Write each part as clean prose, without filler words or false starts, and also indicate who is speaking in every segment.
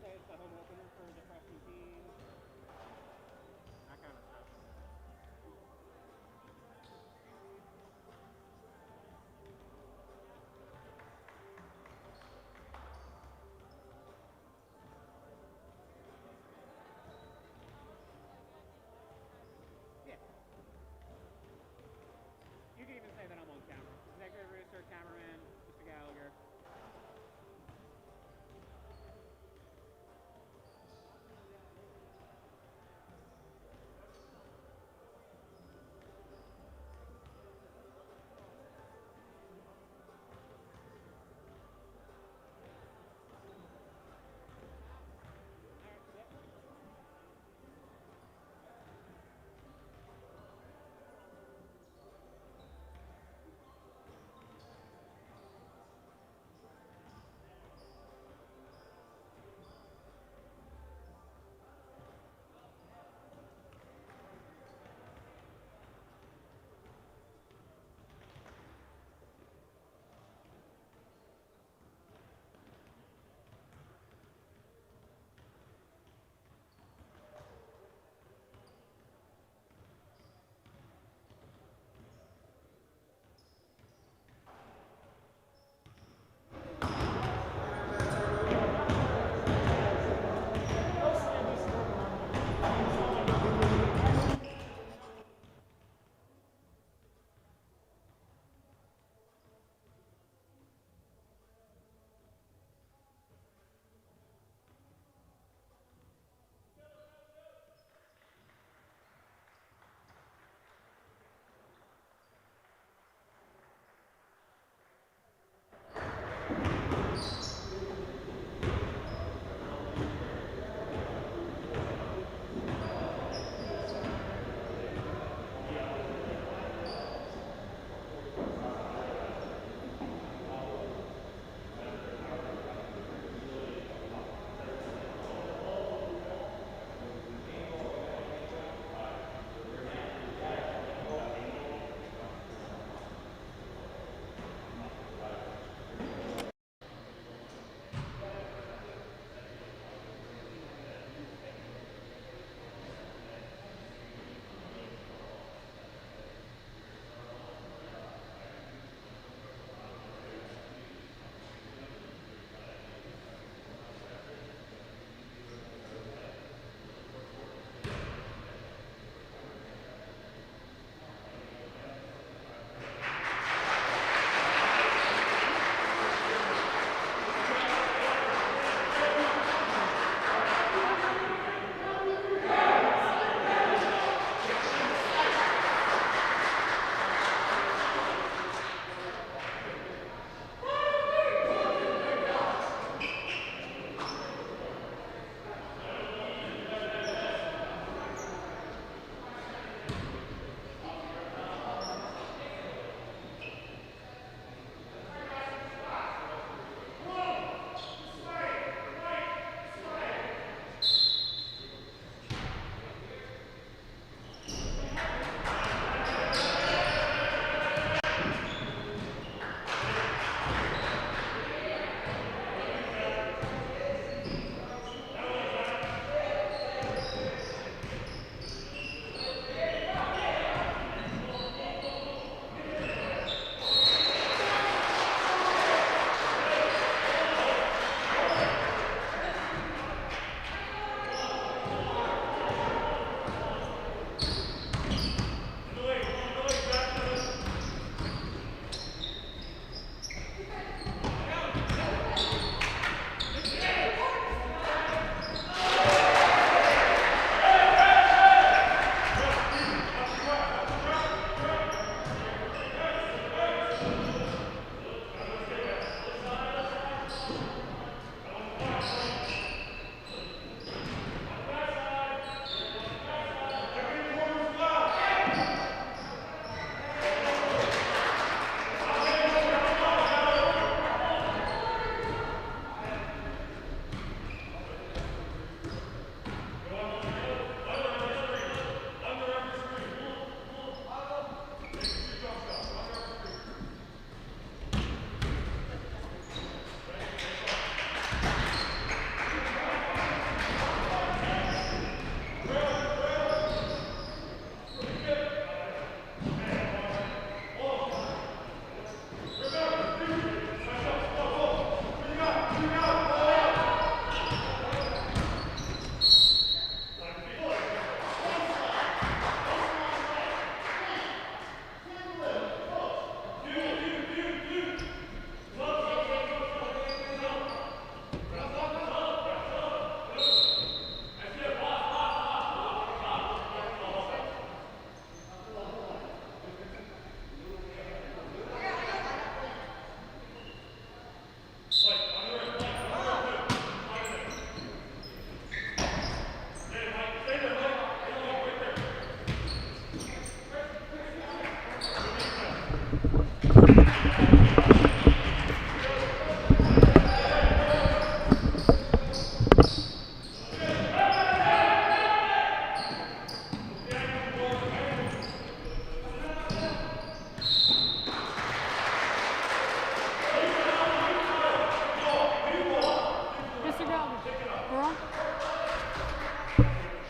Speaker 1: say it's the home opener for the freshman team. That kind of stuff. Yeah. You can even say that I'm on camera. Executive producer, cameraman, Mr. Gallagher.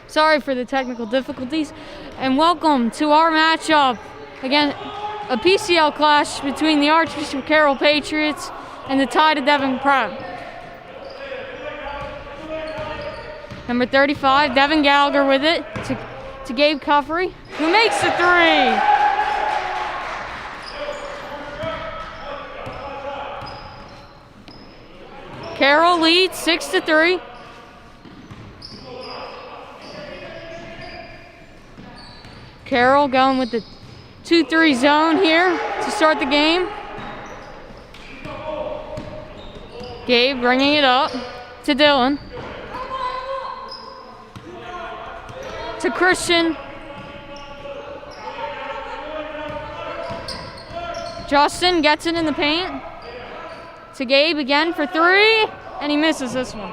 Speaker 2: Sorry for the technical difficulties. And welcome to our matchup. Again, a PCL clash between the Archbishop Carroll Patriots and the Tide of Devon Prep. Number 35, Devon Gallagher with it to Gabe Cuffery, who makes the three. Carroll leads 6-3. Carroll going with the 2-3 zone here to start the game. Gabe bringing it up to Dylan. To Christian. Justin gets it in the paint. To Gabe again for three, and he misses this one.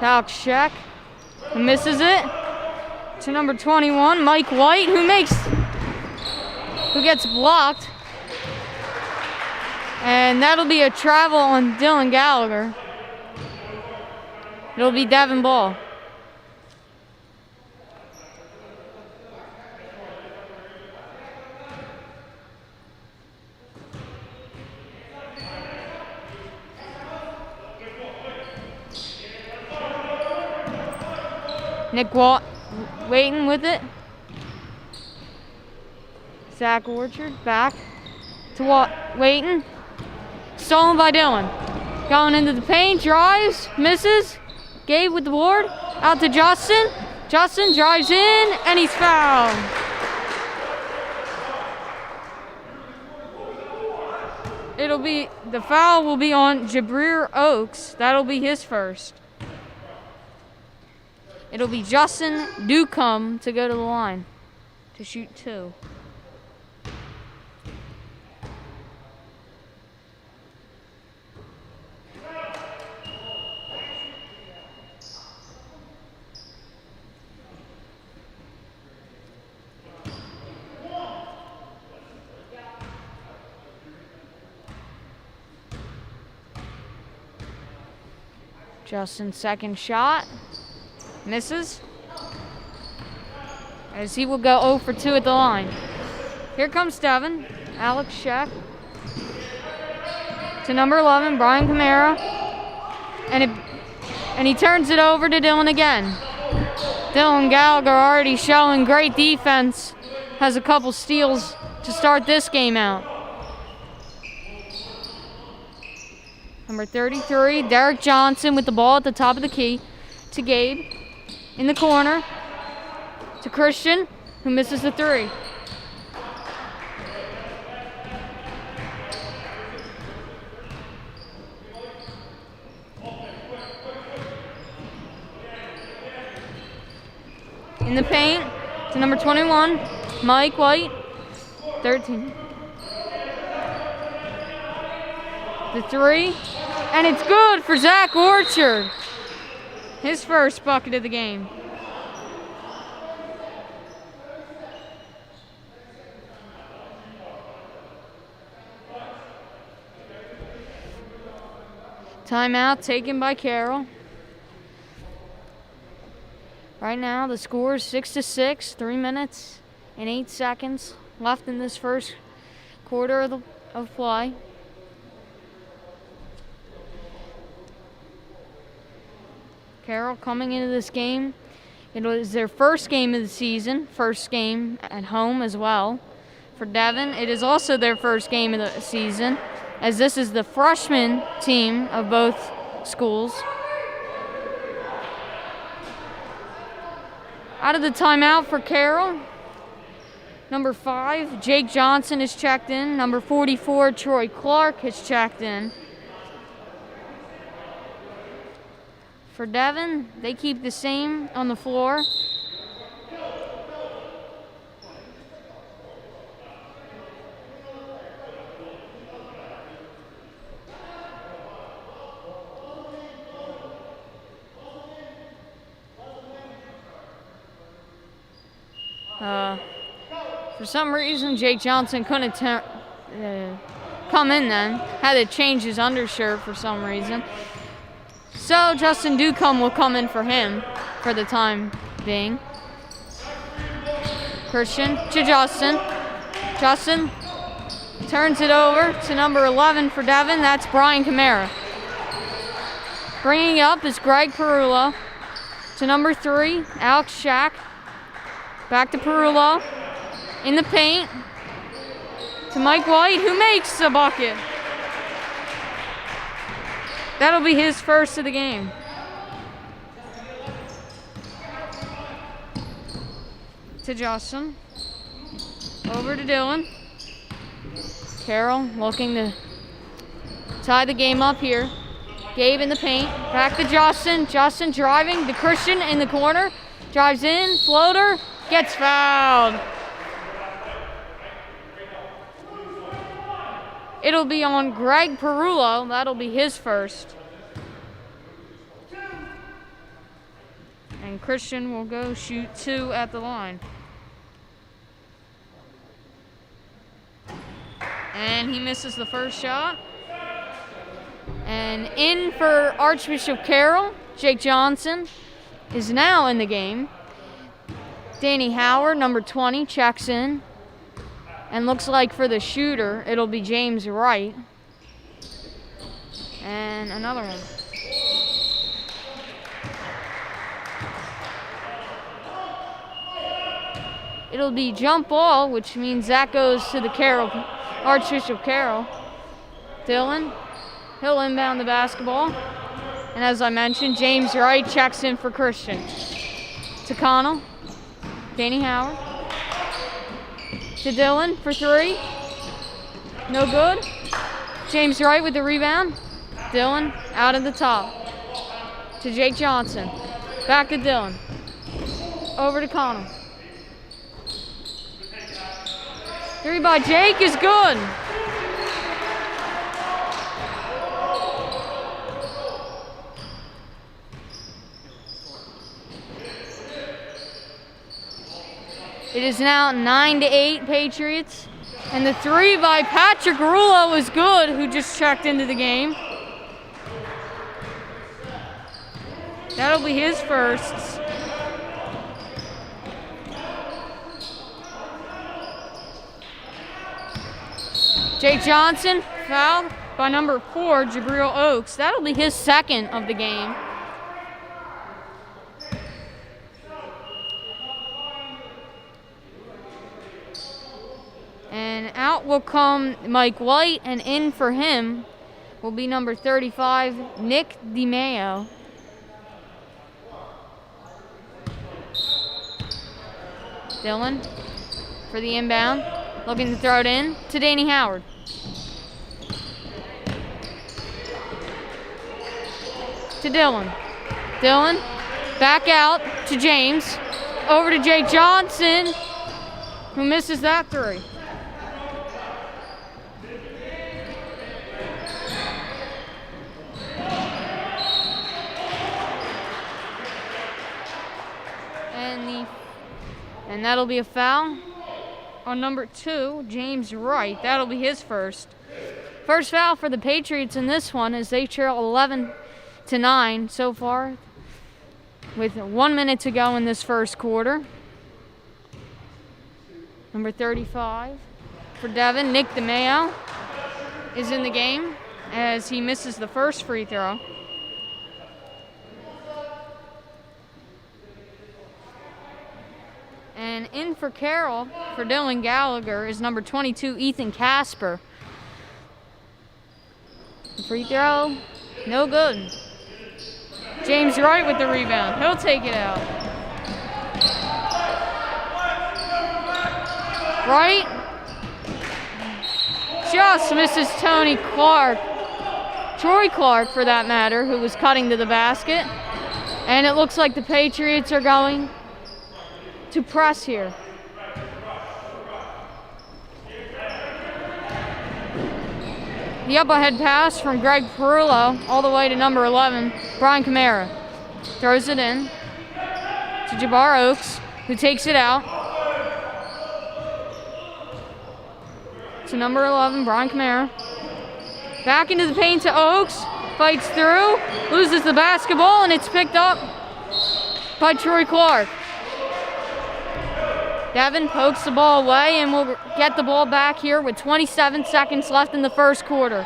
Speaker 2: Alex check, and misses it to number 21, Mike White, who gets blocked, and that'll be a travel on Dylan Gallagher. It'll be Devon ball. Nick waiting with it. Zach Orchard back to waiting. Stolen by Dylan. Going into the paint, drives, misses. Gabe with the board. Out to Justin. Justin drives in, and he's fouled. The foul will be on Jabril Oaks. That'll be his first. It'll be Justin Newcomb to go to the line to shoot two. Justin's second shot. Misses, as he will go 0 for 2 at the line. Here comes Devon. Alex Sheck to number 11, Brian Camara, and he turns it over to Dylan again. Dylan Gallagher already showing great defense, has a couple steals to start this game out. Number 33, Derek Johnson with the ball at the top of the key to Gabe. In the corner to Christian, who misses the three. In the paint to number 21, Mike White, 13. The three, and it's good for Zach Orchard. His first bucket of the game. Timeout taken by Carroll. Right now the score is 6-6, 3 minutes and 8 seconds left in this first quarter of play. Carroll coming into this game. It was their first game of the season, first game at home as well. For Devon, it is also their first game of the season, as this is the freshman team of both schools. Out of the timeout for Carroll, number 5, Jake Johnson is checked in. Number 44, Troy Clark has checked in. For Devon, they keep the same on the floor. For some reason, Jake Johnson couldn't come in then. Had to change his undershirt for some reason. So Justin Ducombe will come in for him for the time being. Christian to Justin. Justin turns it over to number 11 for Devon. That's Brian Camara. Bringing it up is Greg Perullo. To number 3, Alex Shack. Back to Perullo. In the paint. To Mike White, who makes a bucket. That'll be his first of the game. To Justin. Over to Dylan. Carroll looking to tie the game up here. Gabe in the paint. Back to Justin. Justin driving to Christian in the corner. Drives in. Floater. Gets fouled. It'll be on Greg Perullo. That'll be his first. And Christian will go shoot 2 at the line. And he misses the first shot. And in for Archbishop Carroll, Jake Johnson is now in the game. Danny Howard, number 20, checks in. And looks like for the shooter, it'll be James Wright. And another one. It'll be jump ball, which means that goes to the Carroll, Archbishop Carroll. Dylan, he'll inbound the basketball. And as I mentioned, James Wright checks in for Christian. To Connell, Danny Howard. To Dylan for 3. No good. James Wright with the rebound. Dylan out of the top. To Jake Johnson. Back to Dylan. Over to Connell. 3 by Jake is good. It is now 9-8 Patriots. And the 3 by Patrick Rullo is good, who just checked into the game. That'll be his first. Jake Johnson fouled by number 4, Jabril Oaks. That'll be his second of the game. And out will come Mike White, and in for him will be number 35, Nick DiMeo. Dylan for the inbound, looking to throw it in to Danny Howard. To Dylan. Dylan back out to James. Over to Jake Johnson, who misses that 3. And that'll be a foul on number 2, James Wright. That'll be his first. First foul for the Patriots in this one as they trail 11-9 so far with 1 minute to go in this first quarter. Number 35 for Devon, Nick DiMeo, is in the game as he misses the first free throw. And in for Carroll, for Dylan Gallagher, is number 22, Ethan Casper. Free throw, no good. James Wright with the rebound. He'll take it out. Wright just misses Troy Clark for that matter, who was cutting to the basket. And it looks like the Patriots are going to press here. The up-ahead pass from Greg Perullo all the way to number 11, Brian Camara. Throws it in to Jabbar Oaks, who takes it out. to number 11, Brian Kamara. Back into the paint to Oaks. Fights through, loses the basketball, and it's picked up by Troy Clark. Devon pokes the ball away, and we'll get the ball back here with 27 seconds left in the first quarter.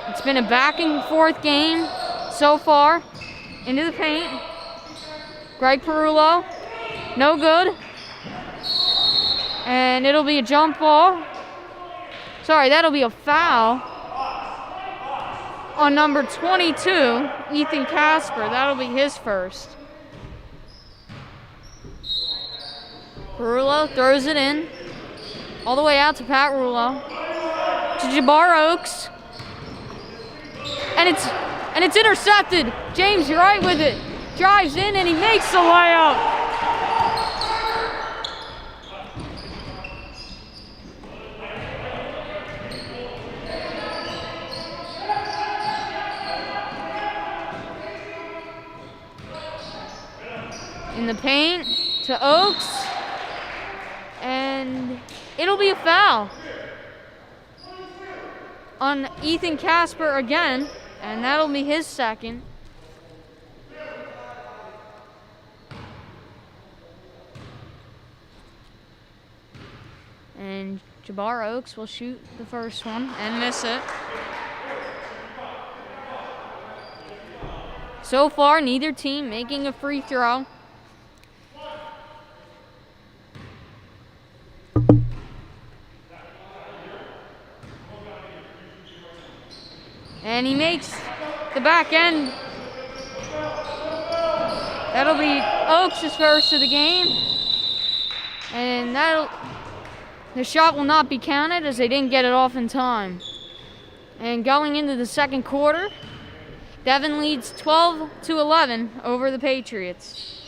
Speaker 2: It's been a back and forth game so far. Into the paint. Greg Perullo, no good. And it'll be a jump ball. Sorry, that'll be a foul on number 22, Ethan Casper. That'll be his first. Perullo throws it in. All the way out to Pat Rullo. To Jabbar Oaks. And it's intercepted. James Wright with it. Drives in and he makes the layup. In the paint to Oaks, and it'll be a foul on Ethan Casper again, and that'll be his second. And Jabbar Oaks will shoot the first one and miss it. So far, neither team making a free throw. And he makes the back end. That'll be Oaks' first of the game. And the shot will not be counted as they didn't get it off in time. And going into the second quarter, Devon leads 12-11 over the Patriots.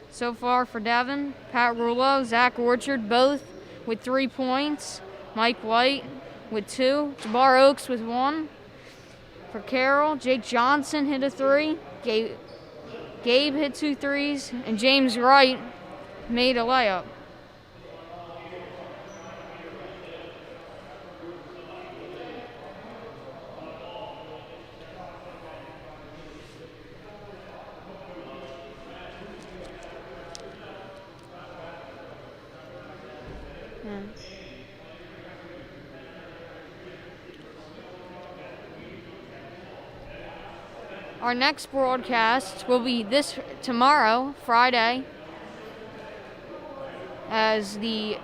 Speaker 2: So far for Devon, Pat Rullo, Zach Orchard, both with 3 points. Mike White with 2. Jabbar Oaks with 1. For Carroll, Jake Johnson hit a 3. Gabe hit 2 threes. And James Wright made a layup. Our next broadcast will be tomorrow, Friday, as the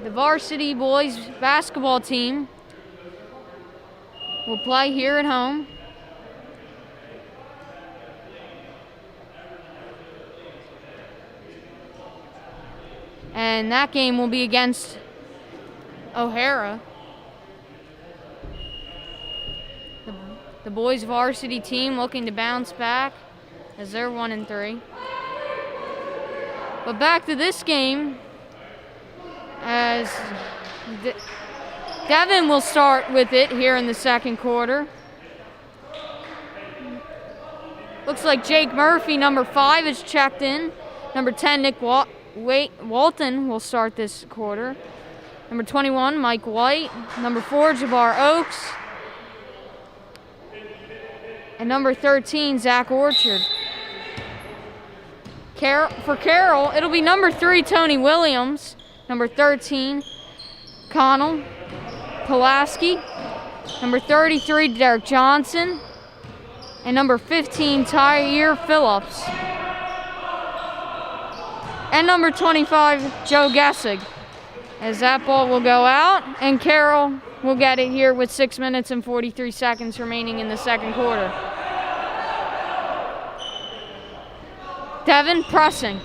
Speaker 2: varsity boys basketball team will play here at home. And that game will be against O'Hara. The boys varsity team looking to bounce back as they're 1-3. But back to this game, as Devon will start with it here in the second quarter. Looks like Jake Murphy, number 5, is checked in. Number 10, Nick Walton will start this quarter. Number 21, Mike White. Number 4, Jabbar Oaks. And number 13, Zach Orchard. For Carroll, it'll be number 3, Tony Williams. Number 13, Connell Pulaski. Number 33, Derek Johnson. And number 15, Tyre Phillips. And number 25, Joe Gessig. As that ball will go out, and Carroll will get it here with 6 minutes and 43 seconds remaining in the second quarter. Devon pressing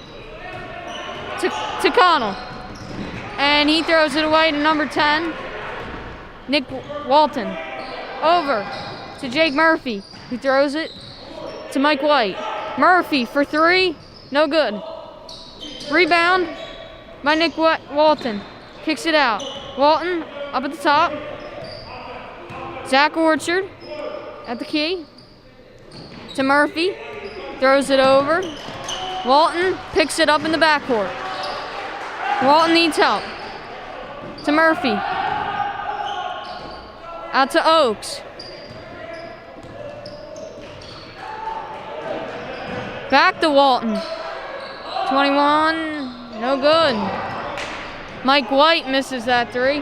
Speaker 2: to Connell. And he throws it away to number 10, Nick Walton. Over to Jake Murphy, who throws it to Mike White. Murphy for 3, no good. Rebound by Nick Walton. Kicks it out. Walton up at the top. Zach Orchard at the key to Murphy. Throws it over. Walton picks it up in the backcourt. Walton needs help. To Murphy. Out to Oaks. Back to Walton. 21, no good. Mike White misses that three.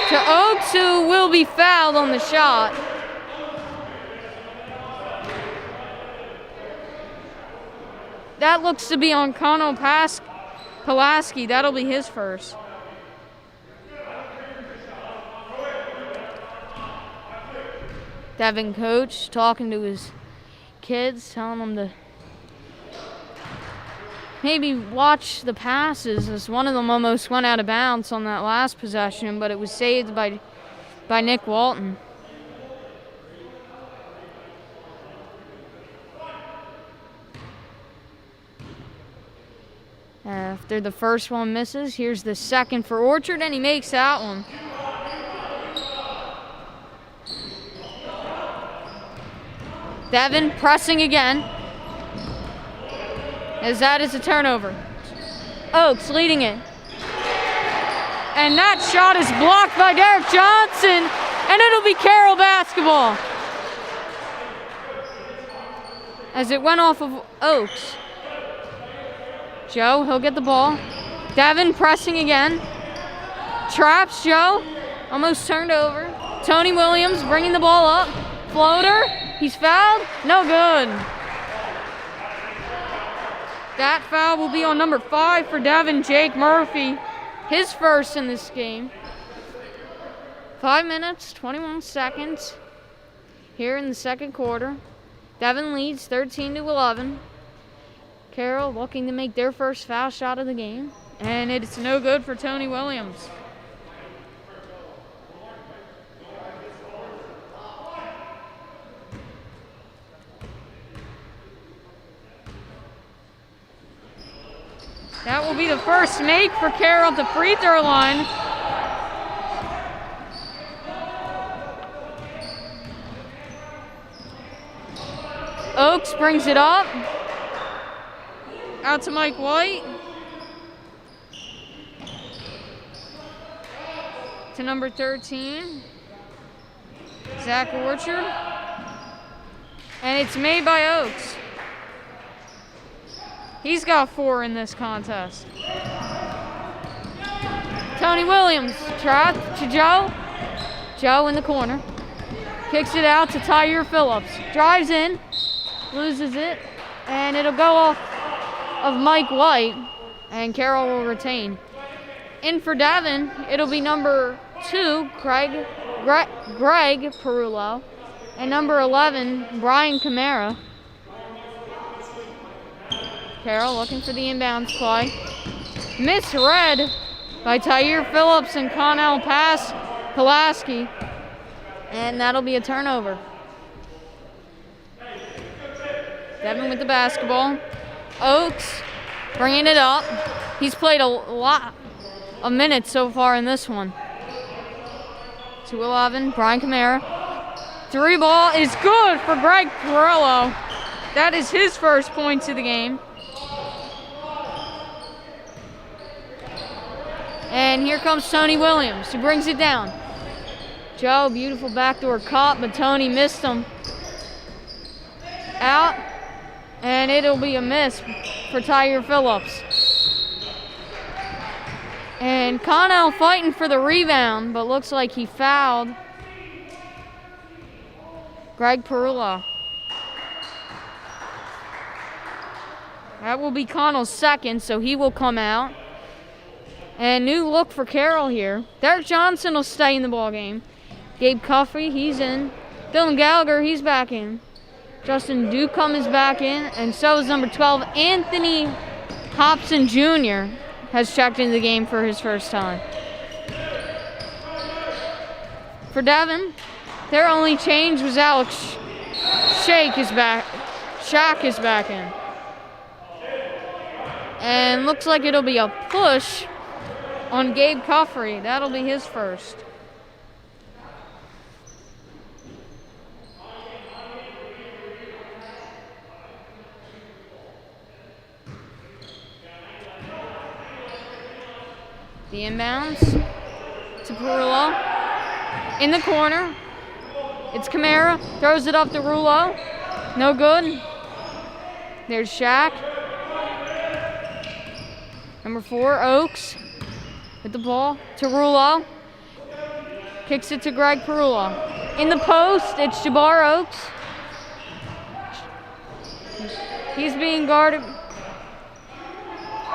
Speaker 2: To Oaks, who will be fouled on the shot. That looks to be on Connell Pulaski. That'll be his first. Devon coach talking to his kids, telling them to maybe watch the passes, as one of them almost went out of bounds on that last possession, but it was saved by Nick Walton. After the first one misses, here's the second for Orchard, and he makes that one. Devon pressing again, as that is a turnover. Oaks leading it. And that shot is blocked by Derek Johnson, and it'll be Carroll basketball. As it went off of Oaks. Joe, he'll get the ball. Devon pressing again. Traps Joe, almost turned over. Tony Williams bringing the ball up. Floater, he's fouled, no good. That foul will be on number 5 for Devon, Jake Murphy. His first in this game. 5 minutes, 21 seconds here in the second quarter. Devon leads 13-11. Carroll looking to make their first foul shot of the game. And it's no good for Tony Williams. That will be the first make for Carroll at the free throw line. Oaks brings it up. Out to Mike White. To number 13, Zach Orchard. And it's made by Oaks. He's got 4 in this contest. Tony Williams, trap to Joe. Joe in the corner. Kicks it out to Tyre Phillips. Drives in, loses it, and it'll go off of Mike White, and Carroll will retain. In for Devon, it'll be number 2, Greg Perullo, and number 11, Brian Camara. Carroll looking for the inbounds play. Misread by Tyre Phillips and Connell Pulaski, and that'll be a turnover. Devon with the basketball. Oaks bringing it up. He's played a lot of minutes so far in this one. 2-11, Brian Camara. 3 ball is good for Greg Perullo. That is his first points of the game. And here comes Tony Williams, who brings it down. Joe, beautiful backdoor cut, but Tony missed him. Out, and it'll be a miss for Tyre Phillips. And Connell fighting for the rebound, but looks like he fouled Greg Perullo. That will be Connell's second, so he will come out. And new look for Carroll here. Derek Johnson will stay in the ball game. Gabe Cuffrey, he's in. Dylan Gallagher, he's back in. Justin Ducombe is back in, and so is number 12, Anthony Hobson Jr. has checked into the game for his first time. For Devon, their only change was Alex Shaq is back in. And looks like it'll be a push on Gabe Cuffrey. That'll be his first. The inbounds to Perullo. In the corner. It's Kamara. Throws it up to Rullo. No good. There's Shaq. Number 4, Oaks. With the ball to Rullo. Kicks it to Greg Perullo. In the post, it's Jabbar Oaks. He's being guarded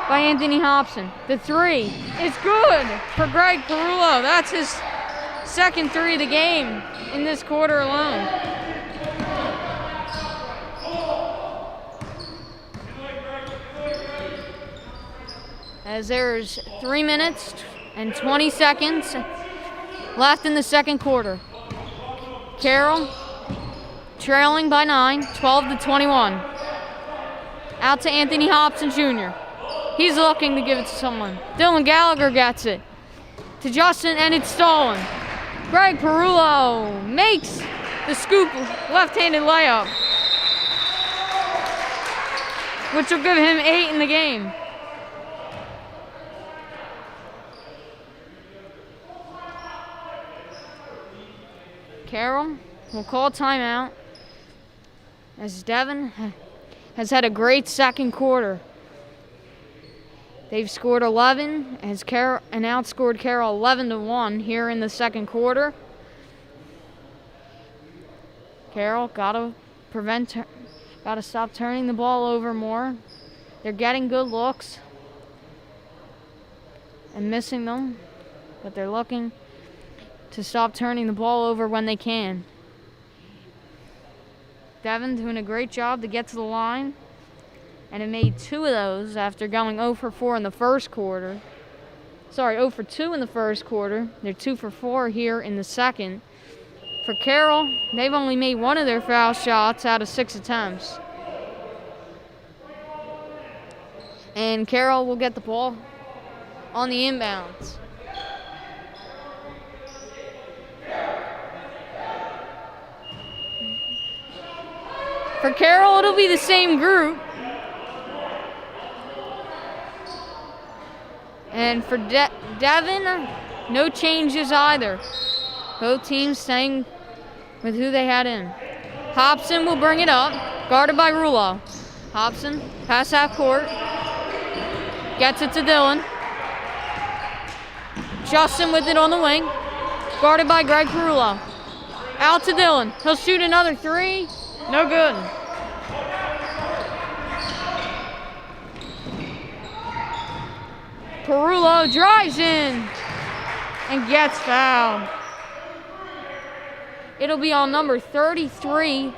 Speaker 2: by Anthony Hobson. The 3 is good for Greg Perullo. That's his second 3 of the game in this quarter alone. As there's 3 minutes and 20 seconds left in the second quarter. Carroll trailing by 9, 12-21. Out to Anthony Hobson Jr. He's looking to give it to someone. Dylan Gallagher gets it to Justin, and it's stolen. Greg Perullo makes the scoop left-handed layup, which will give him 8 in the game. Carroll will call timeout as Devon has had a great second quarter. They've scored 11 and outscored Carroll 11-1 here in the second quarter. Carroll gotta stop turning the ball over more. They're getting good looks and missing them, but they're looking to stop turning the ball over when they can. Devon doing a great job to get to the line, and it made 2 of those after going 0 for 4 in the first quarter. 0 for 2 in the first quarter. They're 2 for 4 here in the second. For Carroll, they've only made 1 of their foul shots out of 6 attempts. And Carroll will get the ball on the inbounds. For Carroll, it'll be the same group. And for Devon, no changes either. Both teams staying with who they had in. Hobson will bring it up, guarded by Rullo. Hobson, pass half court. Gets it to Dylan. Justin with it on the wing, guarded by Greg Perullo. Out to Dylan. He'll shoot another 3. No good. Perullo drives in and gets fouled. It'll be on number 33,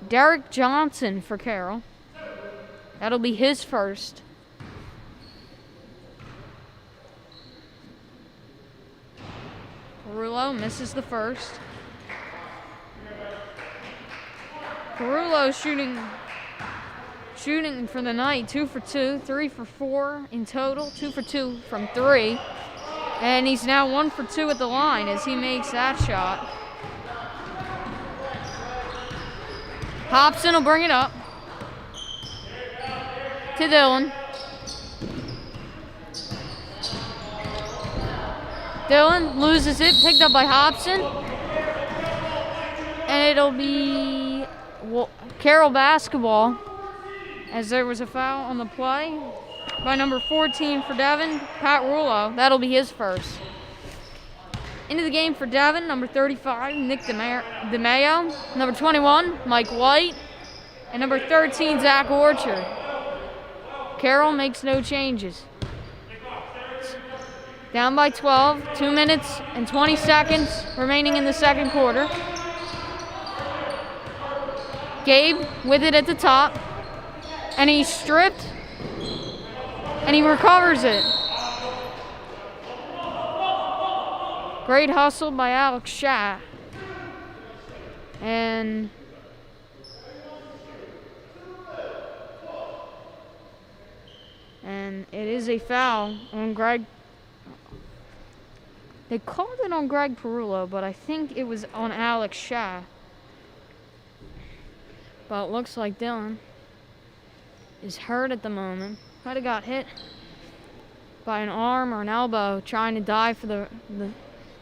Speaker 2: Derek Johnson for Carroll. That'll be his first. Perullo misses the first. Perullo shooting for the night, 2 for 2, 3 for 4 in total, 2 for 2 from 3. And he's now 1 for 2 at the line as he makes that shot. Hobson will bring it up to Dylan. Dylan loses it, picked up by Hobson. And it'll be Carroll basketball, as there was a foul on the play by number 14 for Devon, Pat Rullo. That'll be his first. Into the game for Devon, number 35, Nick DeMayo. Number 21, Mike White. And number 13, Zach Orchard. Carroll makes no changes. Down by 12, 2 minutes and 20 seconds remaining in the second quarter. Gabe with it at the top, and he's stripped, and he recovers it. Great hustle by Alex Schatt. And it is a foul on Greg. They called it on Greg Perullo, but I think it was on Alex Schatt. But it looks like Dylan is hurt at the moment. Might have got hit by an arm or an elbow, trying to dive for the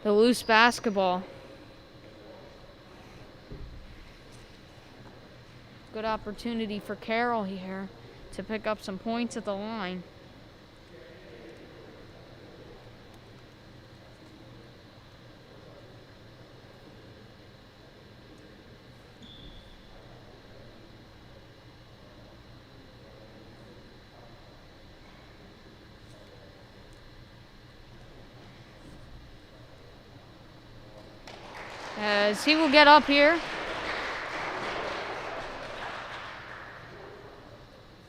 Speaker 2: loose basketball. Good opportunity for Carroll here to pick up some points at the line. As he will get up here.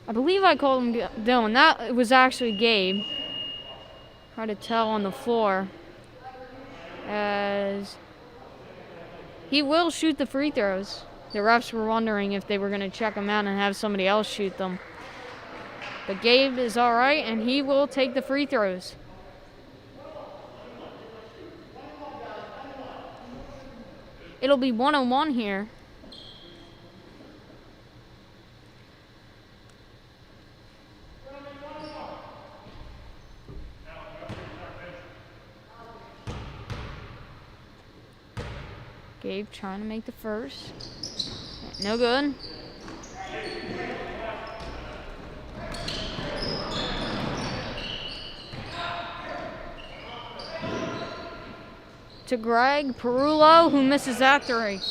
Speaker 2: I believe I called him Dylan. That was actually Gabe. Hard to tell on the floor. As he will shoot the free throws. The refs were wondering if they were going to check him out and have somebody else shoot them. But Gabe is all right, and he will take the free throws. It'll be 1-on-1 here. Gabe trying to make the first. No good. To Greg Perullo, who misses that three.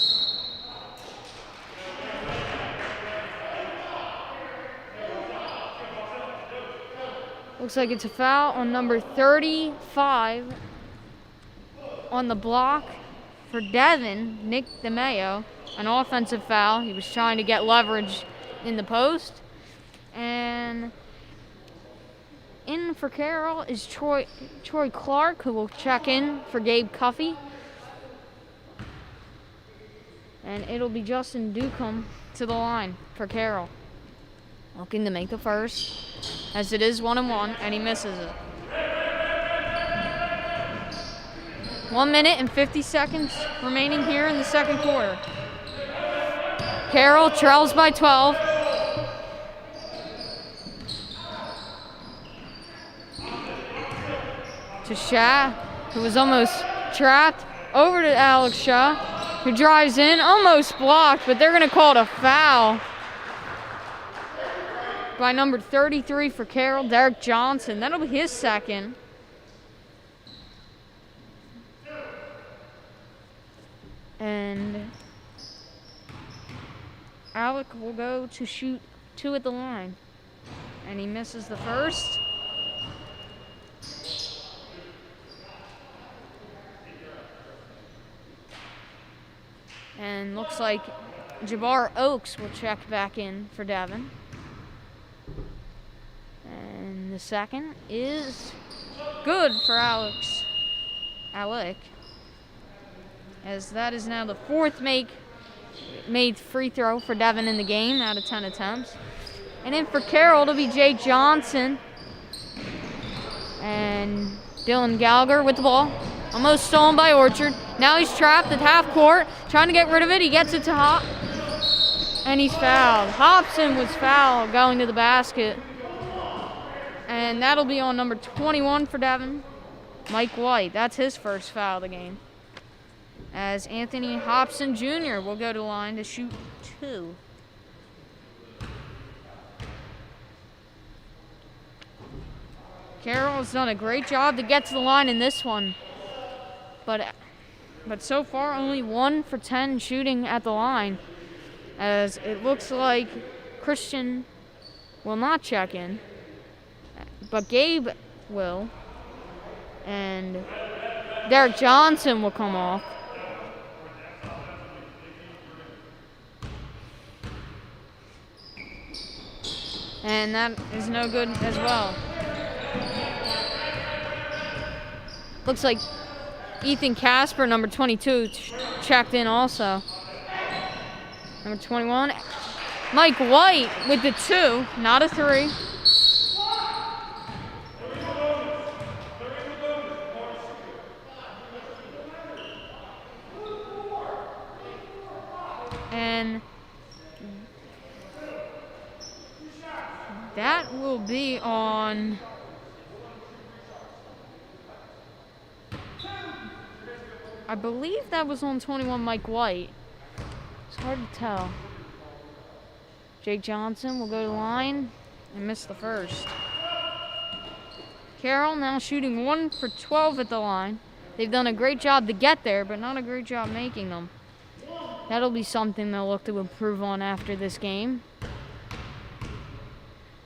Speaker 2: Looks like it's a foul on number 35 on the block for Devon, Nick DeMeo. An offensive foul. He was trying to get leverage in the post. And in for Carroll is Troy Clark, who will check in for Gabe Cuffey. And it'll be Justin Ducombe to the line for Carroll. Looking to make the first, as it is 1-on-1, and he misses it. 1 minute and 50 seconds remaining here in the second quarter. Carroll trails by 12. To Shah, who was almost trapped. Over to Alex Shaw, who drives in, almost blocked, but they're going to call it a foul by number 33 for Carroll, Derek Johnson. That'll be his second. And Alec will go to shoot two at the line. And he misses the first. And looks like Jabbar Oaks will check back in for Devon. And the second is good for Alec. As that is now the fourth made free throw for Devon in the game out of 10 attempts. And in for Carroll, it'll be Jake Johnson. And Dylan Gallagher with the ball. Almost stolen by Orchard. Now he's trapped at half court, trying to get rid of it. He gets it to Hop, and he's fouled. Hobson was fouled going to the basket. And that'll be on number 21 for Devon, Mike White. That's his first foul of the game. As Anthony Hobson Jr. will go to the line to shoot two. Carroll has done a great job to get to the line in this one. But so far, only 1 for 10 shooting at the line, as it looks like Christian will not check in, but Gabe will, and Derek Johnson will come off. And that is no good as well. Looks like Ethan Casper, number 22, checked in also. Number 21, Mike White with the 2, not a 3. And that will be on I believe that was on 21 Mike White. It's hard to tell. Jake Johnson will go to the line and miss the first. Carroll now shooting 1 for 12 at the line. They've done a great job to get there, but not a great job making them. That'll be something they'll look to improve on after this game.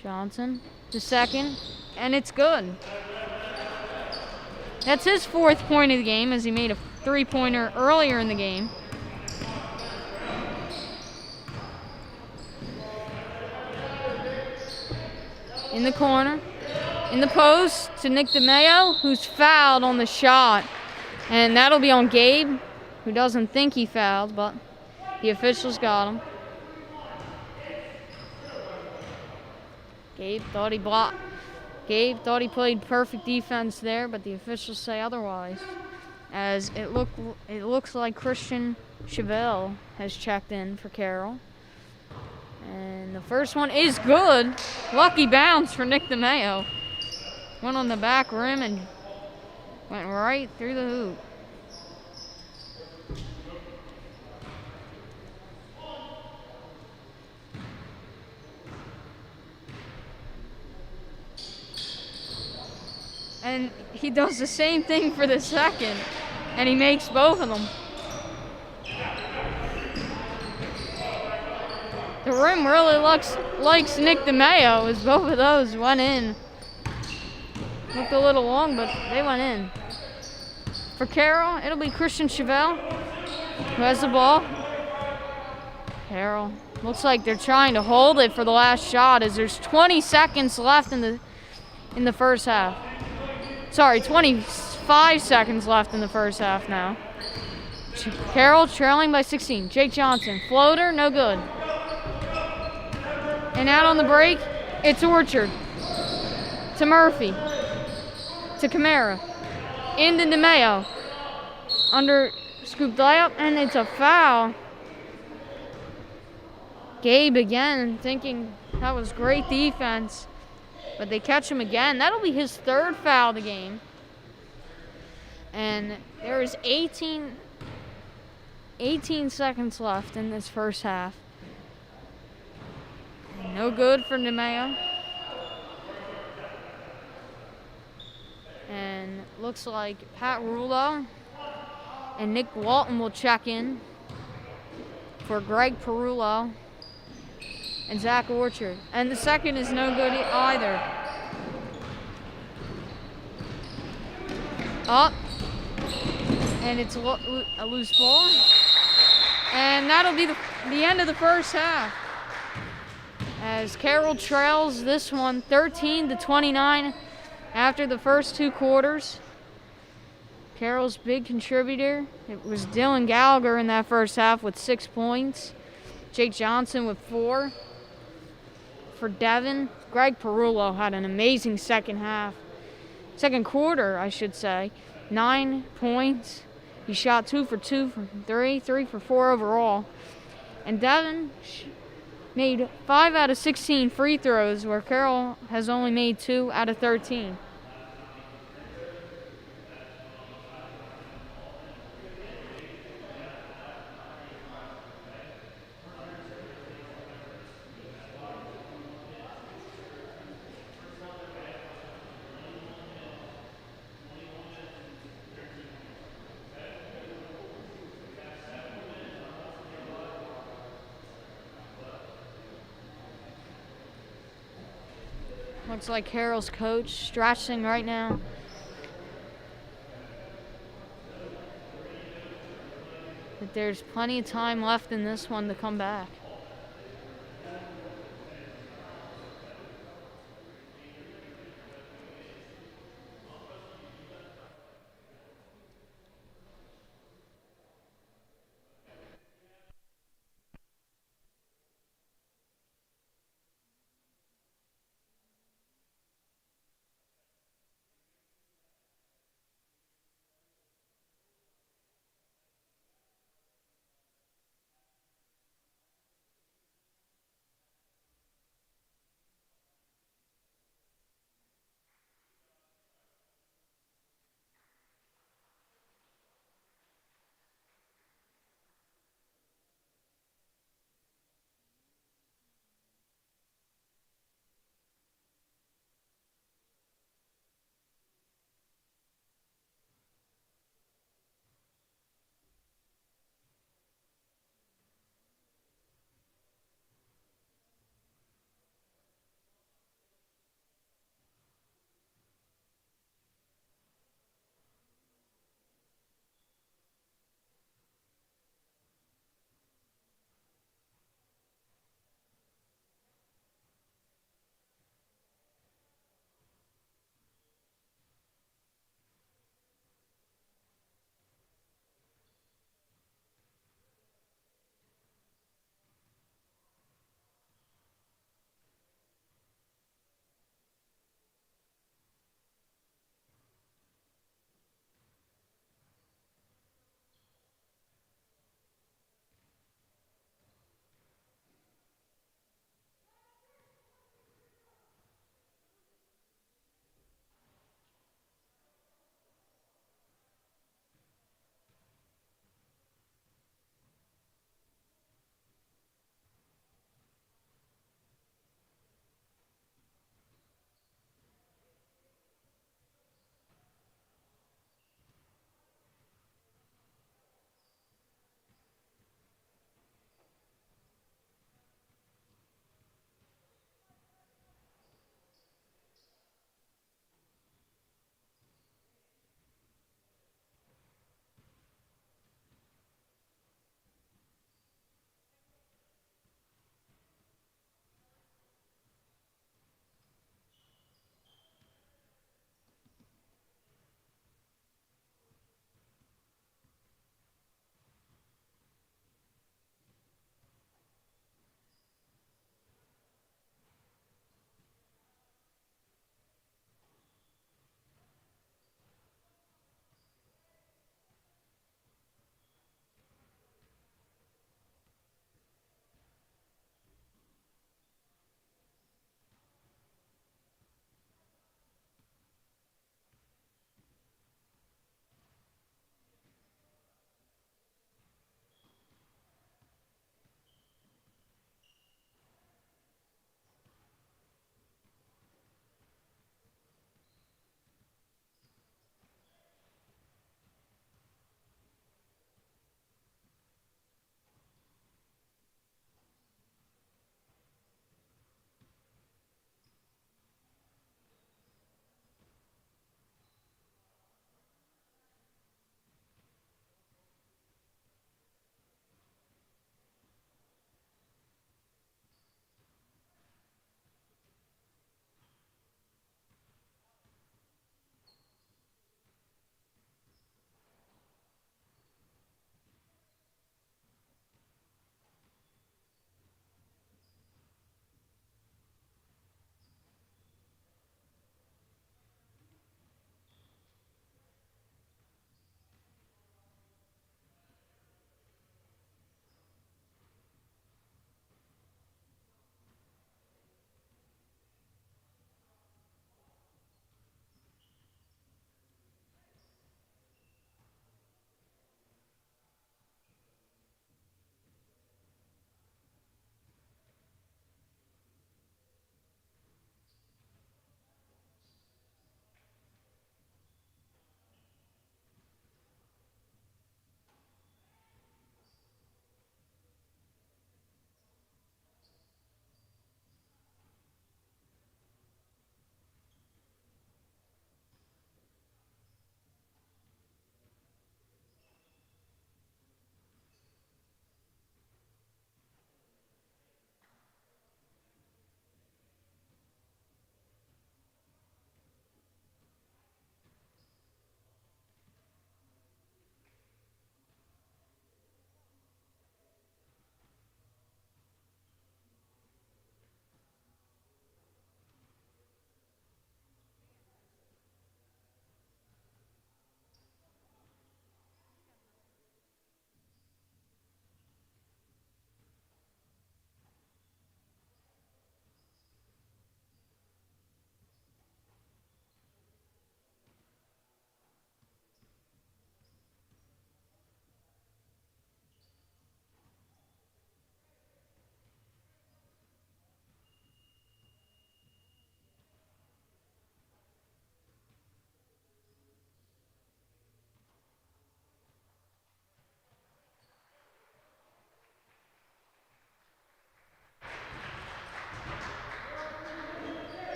Speaker 2: Johnson, the second, and it's good. That's his 4th point of the game, as he made a 3-pointer earlier in the game. In the corner, in the post to Nick DeMeo, who's fouled on the shot. And that'll be on Gabe, who doesn't think he fouled, but the officials got him. Gabe thought he blocked. Gabe thought he played perfect defense there, but the officials say otherwise. As it looks like Christian Chevelle has checked in for Carroll. And the first one is good. Lucky bounce for Nick DeMeo. Went on the back rim and went right through the hoop. And he does the same thing for the second, and he makes both of them. The rim really likes Nick DeMeo, as both of those went in. Looked a little long, but they went in. For Carroll, it'll be Christian Chevelle, who has the ball. Carroll, looks like they're trying to hold it for the last shot, as there's 20 seconds left in the first half. Sorry, 25 seconds left in the first half now. Carroll trailing by 16. Jake Johnson, floater, no good. And out on the break, it's Orchard. To Murphy. To Camara. Into DeMeo. Under scooped layup, and it's a foul. Gabe again, thinking that was great defense. But they catch him again. That'll be his 3rd foul of the game. And there is 18 seconds left in this first half. No good for DeMeo. And looks like Pat Rulo and Nick Walton will check in for Greg Perullo and Zach Orchard. And the second is no good either. Up. And it's a loose ball. And that'll be the end of the first half. As Carroll trails this one 13-29 after the first 2 quarters. Carroll's big contributor, it was Dylan Gallagher in that first half with 6 points. Jake Johnson with 4. For Devon, Greg Perullo had an amazing second quarter, I should say. 9 points. He shot 2 for 2 from 3 for 4 overall. And Devon made 5 out of 16 free throws, where Carroll has only made 2 out of 13. Looks like Carroll's coach stretching right now. But there's plenty of time left in this one to come back.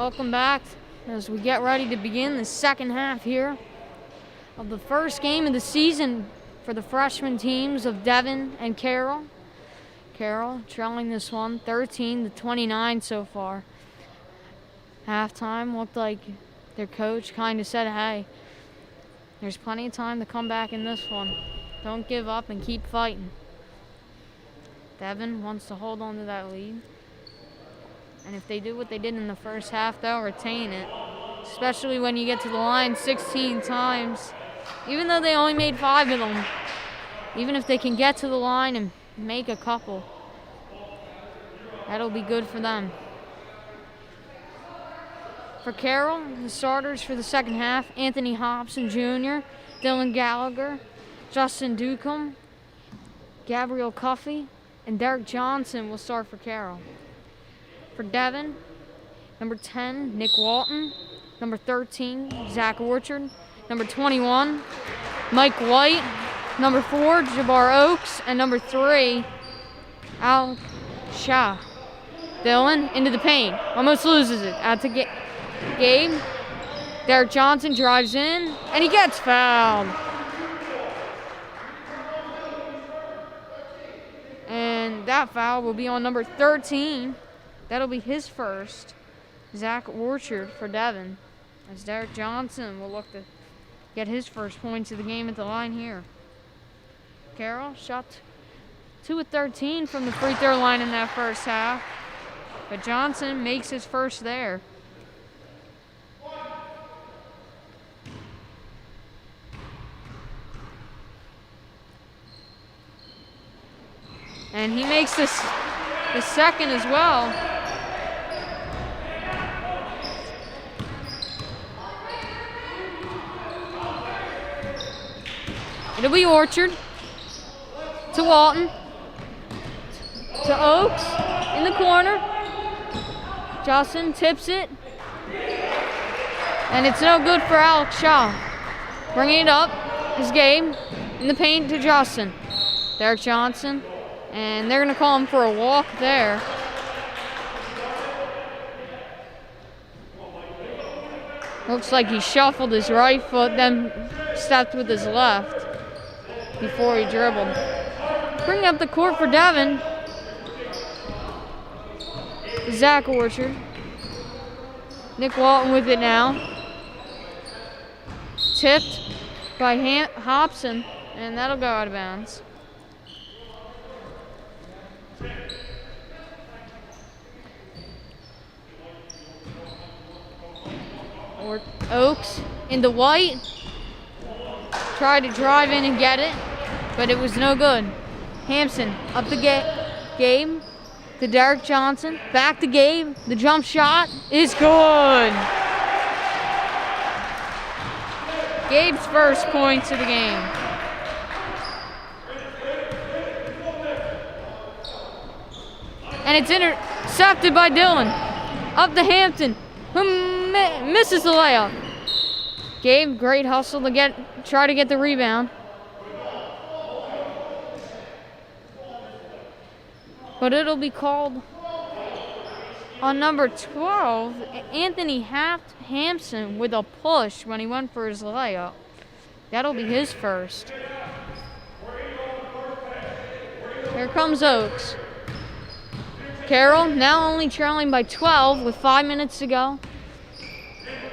Speaker 2: Welcome back as we get ready to begin the second half here of the first game of the season for the freshman teams of Devon and Carroll. Carroll trailing this one 13-29 so far. Halftime looked like their coach kind of said, hey, there's plenty of time to come back in this one. Don't give up and keep fighting. Devon wants to hold on to that lead. And if they do what they did in the first half, they'll retain it. Especially when you get to the line 16 times. Even though they only made 5 of them. Even if they can get to the line and make a couple, that'll be good for them. For Carroll, the starters for the second half, Anthony Hobson Jr., Dylan Gallagher, Justin Ducombe, Gabriel Cuffey, and Derek Johnson will start for Carroll. For Devon, number 10, Nick Walton, number 13, Zach Orchard, number 21, Mike White, number 4, Jabbar Oaks, and number 3, Al Shah. Dylan into the paint, almost loses it, out to Gabe. Derek Johnson drives in, and he gets fouled. And that foul will be on number 13. That'll be his first. Zach Orchard for Devon. As Derek Johnson will look to get his first points of the game at the line here. Carroll shot 2 of 13 from the free throw line in that first half. But Johnson makes his first there. And he makes the second as well. It'll be Orchard to Walton to Oaks in the corner. Justin tips it. And it's no good for Alex Shaw. Bringing it up is Gabe in the paint to Justin. Derek Johnson. And they're going to call him for a walk there. Looks like he shuffled his right foot, then stepped with his left before he dribbled. Bringing up the court for Devon. Zach Orchard. Nick Walton with it now. Tipped by Hobson, and that'll go out of bounds. Oaks into White. Tried to drive in and get it, but it was no good. Hampson up the Gabe to Derek Johnson. Back to Gabe. The jump shot is good. Gabe's first points of the game. And it's intercepted by Dylan. Up to Hampton, who misses the layup. Gabe, great hustle to try to get the rebound. But it'll be called on number 12, Anthony Hampson, with a push when he went for his layup. That'll be his first. Here comes Oaks. Carroll now only trailing by 12 with 5 minutes to go.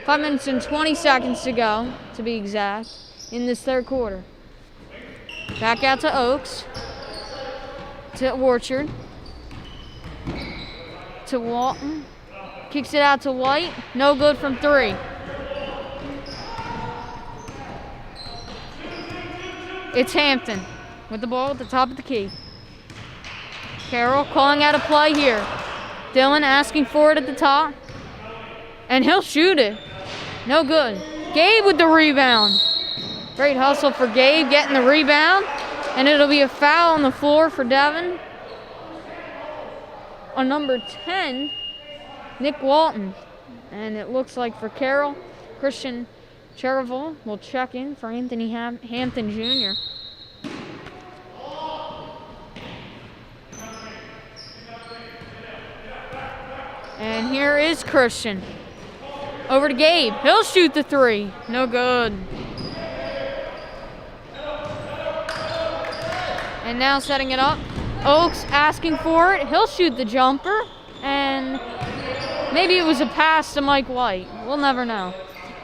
Speaker 2: 5 minutes and 20 seconds to go, to be exact, in this third quarter. Back out to Oaks. To Orchard. To Walton. Kicks it out to White. No good from 3. It's Hampton with the ball at the top of the key. Carroll calling out a play here. Dylan asking for it at the top. And he'll shoot it. No good. Gabe with the rebound. Great hustle for Gabe getting the rebound. And it'll be a foul on the floor for Devon. On number 10, Nick Walton. And it looks like for Carroll, Christian Chervil will check in for Anthony Hampton Jr. And here is Christian. Over to Gabe. He'll shoot the three. No good. And now setting it up. Oaks asking for it. He'll shoot the jumper. And maybe it was a pass to Mike White. We'll never know.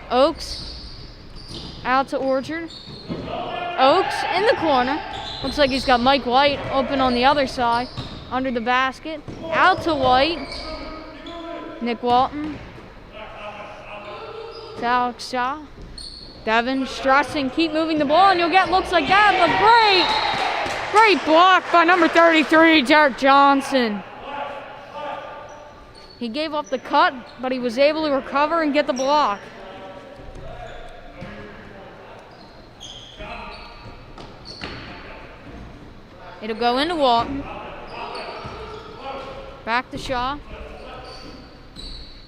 Speaker 2: Oaks out to Orchard. Oaks in the corner. Looks like he's got Mike White open on the other side. Under the basket. Out to White. Nick Walton. To Alex Shaw. Devon stressing. Keep moving the ball and you'll get looks like that. But great block by number 33, Derek Johnson. He gave up the cut, but he was able to recover and get the block. It'll go into Walton. Back to Shaw.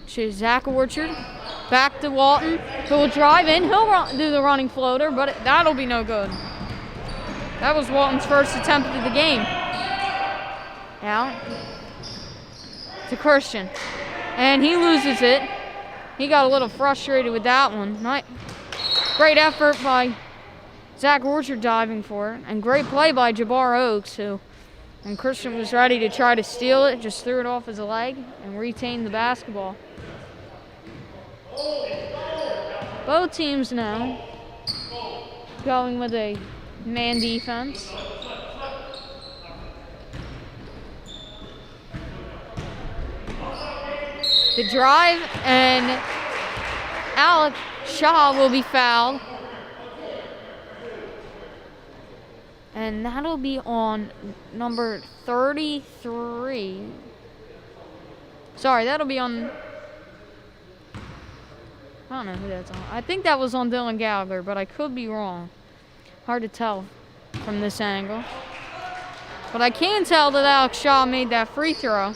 Speaker 2: To Zach Orchard. Back to Walton, who will drive in. He'll do the running floater, but that'll be no good. That was Walton's first attempt of the game. Out to Christian. And he loses it. He got a little frustrated with that one. Great effort by Zach Orchard diving for it. And great play by Jabbar Oaks, who, when Christian was ready to try to steal it, just threw it off his leg and retained the basketball. Both teams now going with a man defense. The drive, and Alex Shaw will be fouled. And that'll be on number 33. Sorry, that'll be on... I don't know who that's on. I think that was on Dylan Gallagher, but I could be wrong. Hard to tell from this angle. But I can tell that Alex Shaw made that free throw.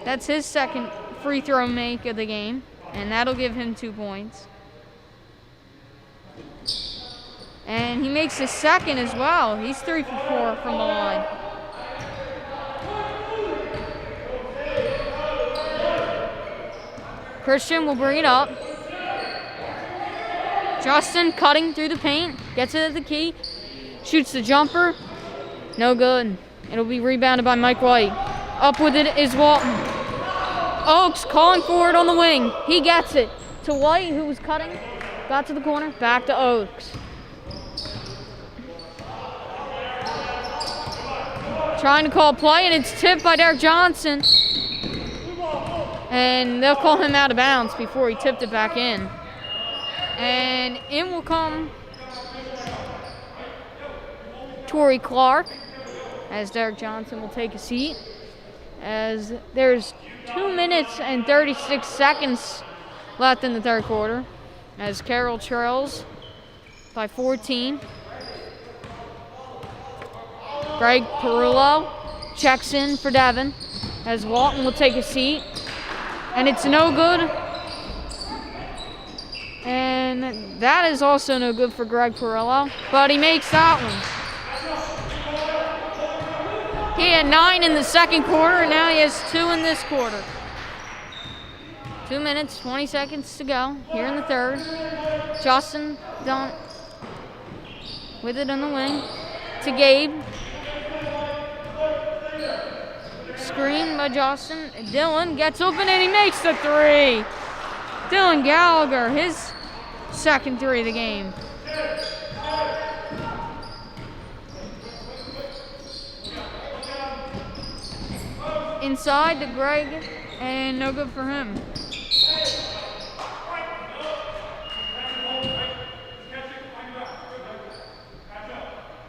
Speaker 2: That's his second free throw make of the game, and that'll give him 2 points. And he makes his second as well. He's 3 for 4 from the line. Christian will bring it up. Justin cutting through the paint, gets it at the key, shoots the jumper, no good. It'll be rebounded by Mike White. Up with it is Walton. Oaks calling for it on the wing. He gets it to White, who was cutting, got to the corner, back to Oaks. Trying to call play, and it's tipped by Derek Johnson. And they'll call him out of bounds before he tipped it back in. And in will come Torrey Clark, as Derek Johnson will take a seat. As there's 2 minutes and 36 seconds left in the third quarter, as Carroll trails by 14. Greg Perullo checks in for Devon, as Walton will take a seat. And it's no good. And that is also no good for Greg Perullo, but he makes that one. He had 9 in the second quarter, and now he has 2 in this quarter. 2 minutes, 20 seconds to go here in the third. Justin Dunn with it on the wing to Gabe. Screen by Justin. Dylan gets open and he makes the three. Dylan Gallagher, his second three of the game. Inside to Greg, and no good for him.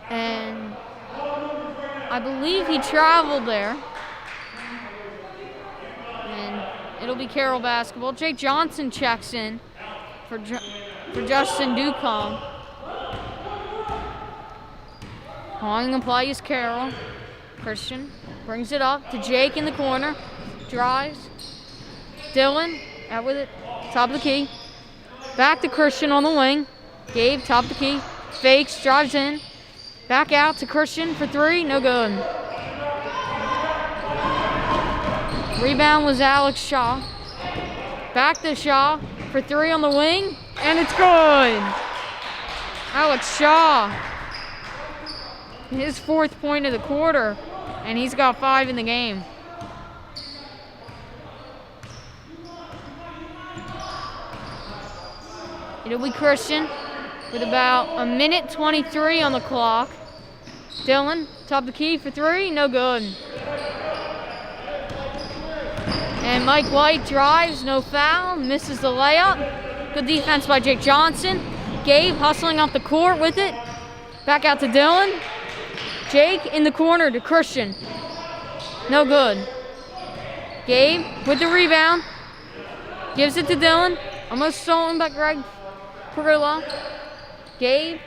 Speaker 2: And I believe he traveled there. And it'll be Carroll basketball. Jake Johnson checks in for Justin Ducombe. Calling the play is Carroll. Christian brings it up to Jake in the corner. Drives. Dylan out with it. Top of the key. Back to Christian on the wing. Gabe, top of the key. Fakes, drives in. Back out to Christian for three. No good. Rebound was Alex Shaw. Back to Shaw for three on the wing, and it's good. Alex Shaw, his 4th point of the quarter, and he's got 5 in the game. It'll be Christian with about 1:23 on the clock. Dylan, top of the key for 3, no good. And Mike White drives, no foul, misses the layup. Good defense by Jake Johnson. Gabe hustling off the court with it. Back out to Dylan. Jake in the corner to Christian. No good. Gabe with the rebound. Gives it to Dylan. Almost stolen by Greg Perillo. Gabe,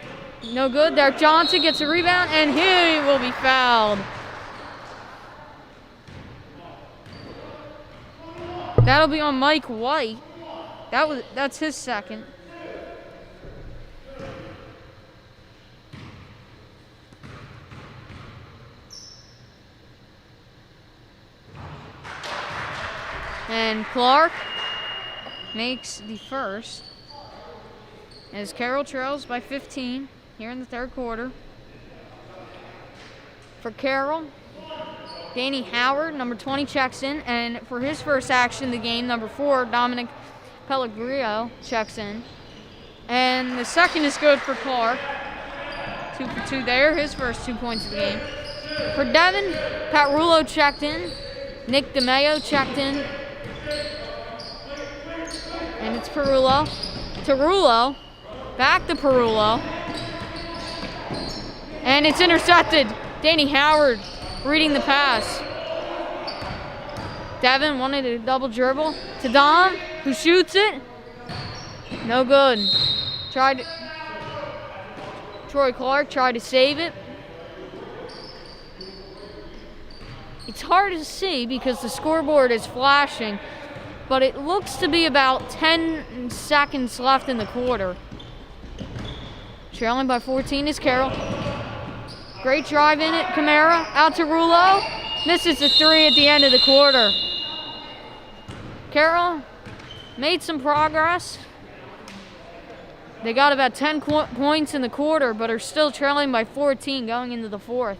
Speaker 2: no good. Derek Johnson gets a rebound, and he will be fouled. That'll be on Mike White. That's his 2nd. And Clark makes the 1st. As Carroll trails by 15 here in the 3rd quarter. For Carroll, Danny Howard, number 20, checks in. And for his first action of the game, number 4, Dominic Pellegrino checks in. And the 2nd is good for Clark. 2 for 2 there, his first 2 points of the game. For Devon, Pat Rulo checked in. Nick DeMeo checked in. And it's Perullo to Rulo. Back to Perullo. And it's intercepted. Danny Howard reading the pass. Devon wanted a double dribble to Dom, who shoots it. No good. Troy Clark tried to save it. It's hard to see because the scoreboard is flashing, but it looks to be about 10 seconds left in the quarter. Trailing by 14 is Carroll. Great drive in it, Camara. Out to Rulo. Misses the 3 at the end of the quarter. Carroll made some progress. They got about 10 points in the quarter, but are still trailing by 14 going into the 4th.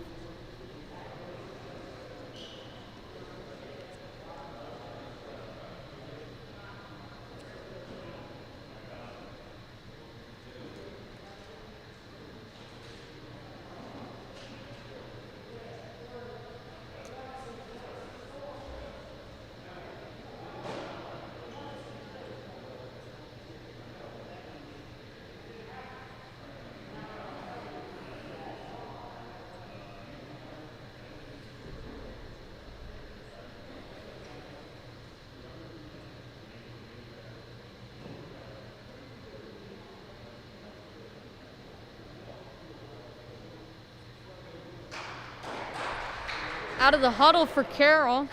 Speaker 2: Out of the huddle for Carroll,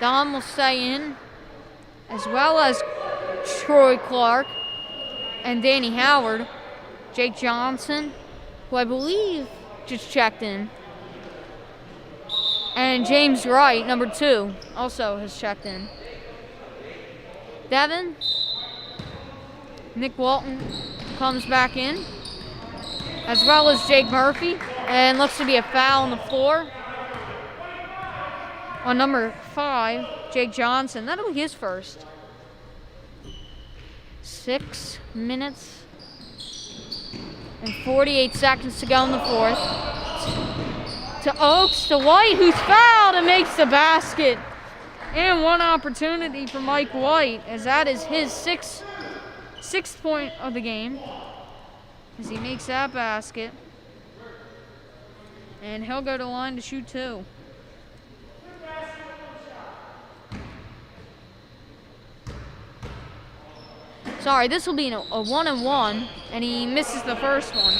Speaker 2: Dom will stay in, as well as Troy Clark and Danny Howard. Jake Johnson, who I believe just checked in, and James Wright, number 2, also has checked in. Devon, Nick Walton comes back in, as well as Jake Murphy, and looks to be a foul on the floor on number 5, Jake Johnson. That'll be his first. 6 minutes and 48 seconds to go in the 4th. To Oakes, to White, who's fouled and makes the basket. And one opportunity for Mike White, as that is his sixth point of the game, as he makes that basket. And he'll go to the line to shoot 2. Sorry, this will be a 1-and-1, and he misses the first one.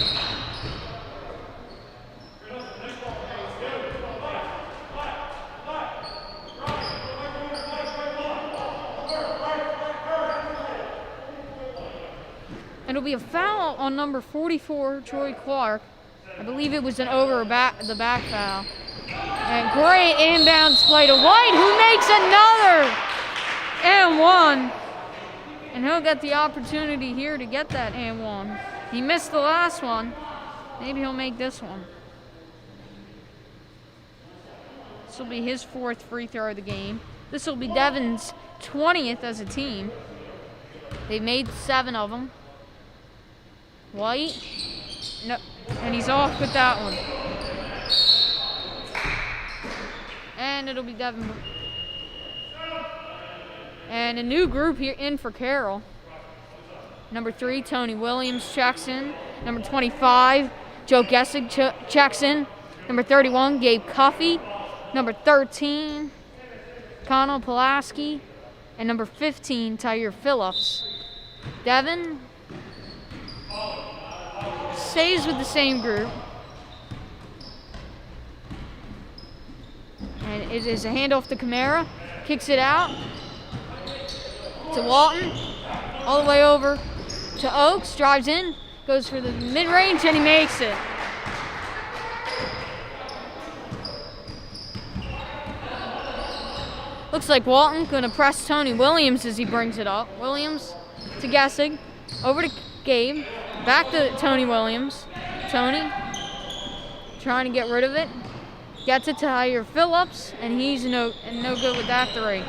Speaker 2: And it'll be a foul on number 44, Troy Clark. I believe it was an over the back foul. And great inbounds play to White, who makes another and one. And he'll get the opportunity here to get that and one. He missed the last one. Maybe he'll make this one. This will be his 4th free throw of the game. This will be Devon's 20th as a team. They made 7 of them. White. No, and he's off with that one. And it'll be Devon. And a new group here in for Carroll. Number 3, Tony Williams checks in. Number 25, Joe Gessig checks in. Number 31, Gabe Cuffey. Number 13, Connell Pulaski. And number 15, Tyre Phillips. Devon stays with the same group. And it is a handoff to Camara. Kicks it out to Walton. All the way over to Oaks. Drives in. Goes for the mid-range and he makes it. Looks like Walton gonna press Tony Williams as he brings it up. Williams to Gessig. Over to Gabe. Back to Tony Williams. Tony trying to get rid of it. Gets it to Tyre Phillips, and he's no good with that 3.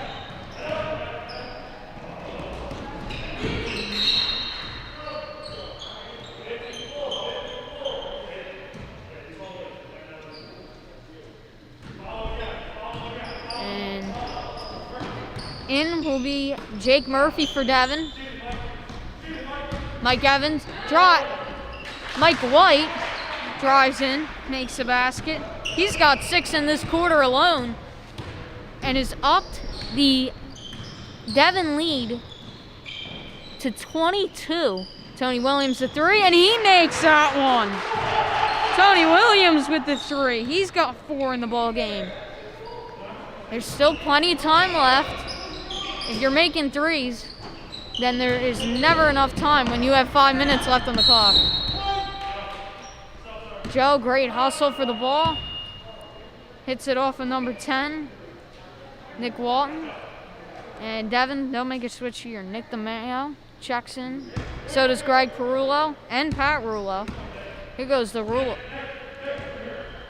Speaker 2: And in will be Jake Murphy for Devon. Mike Evans, Mike White drives in, makes a basket. He's got 6 in this quarter alone and has upped the Devon lead to 22. Tony Williams the 3, and he makes that one. Tony Williams with the 3. He's got 4 in the ball game. There's still plenty of time left. If you're making 3s, then there is never enough time when you have 5 minutes left on the clock. Joe, great hustle for the ball. Hits it off of number 10, Nick Walton. And Devon, they'll make a switch here. Nick DeMayo checks in. So does Greg Perullo and Pat Rullo. Here goes the Rullo.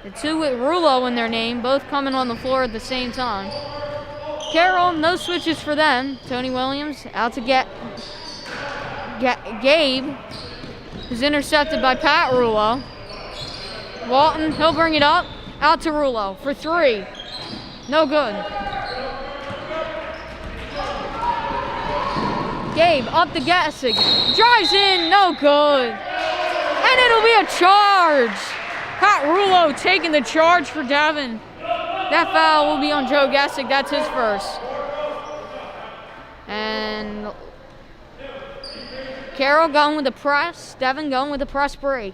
Speaker 2: The 2 with Rullo in their name, both coming on the floor at the same time. Carroll, no switches for them. Tony Williams out to get Gabe, who's intercepted by Pat Rullo. Walton, he'll bring it up. Out to Rullo for 3. No good. Gabe up to Gessig. Drives in, no good. And it'll be a charge. Pat Rullo taking the charge for Devon. That foul will be on Joe Gessig. That's his first. And Carroll going with the press. Devon going with the press break.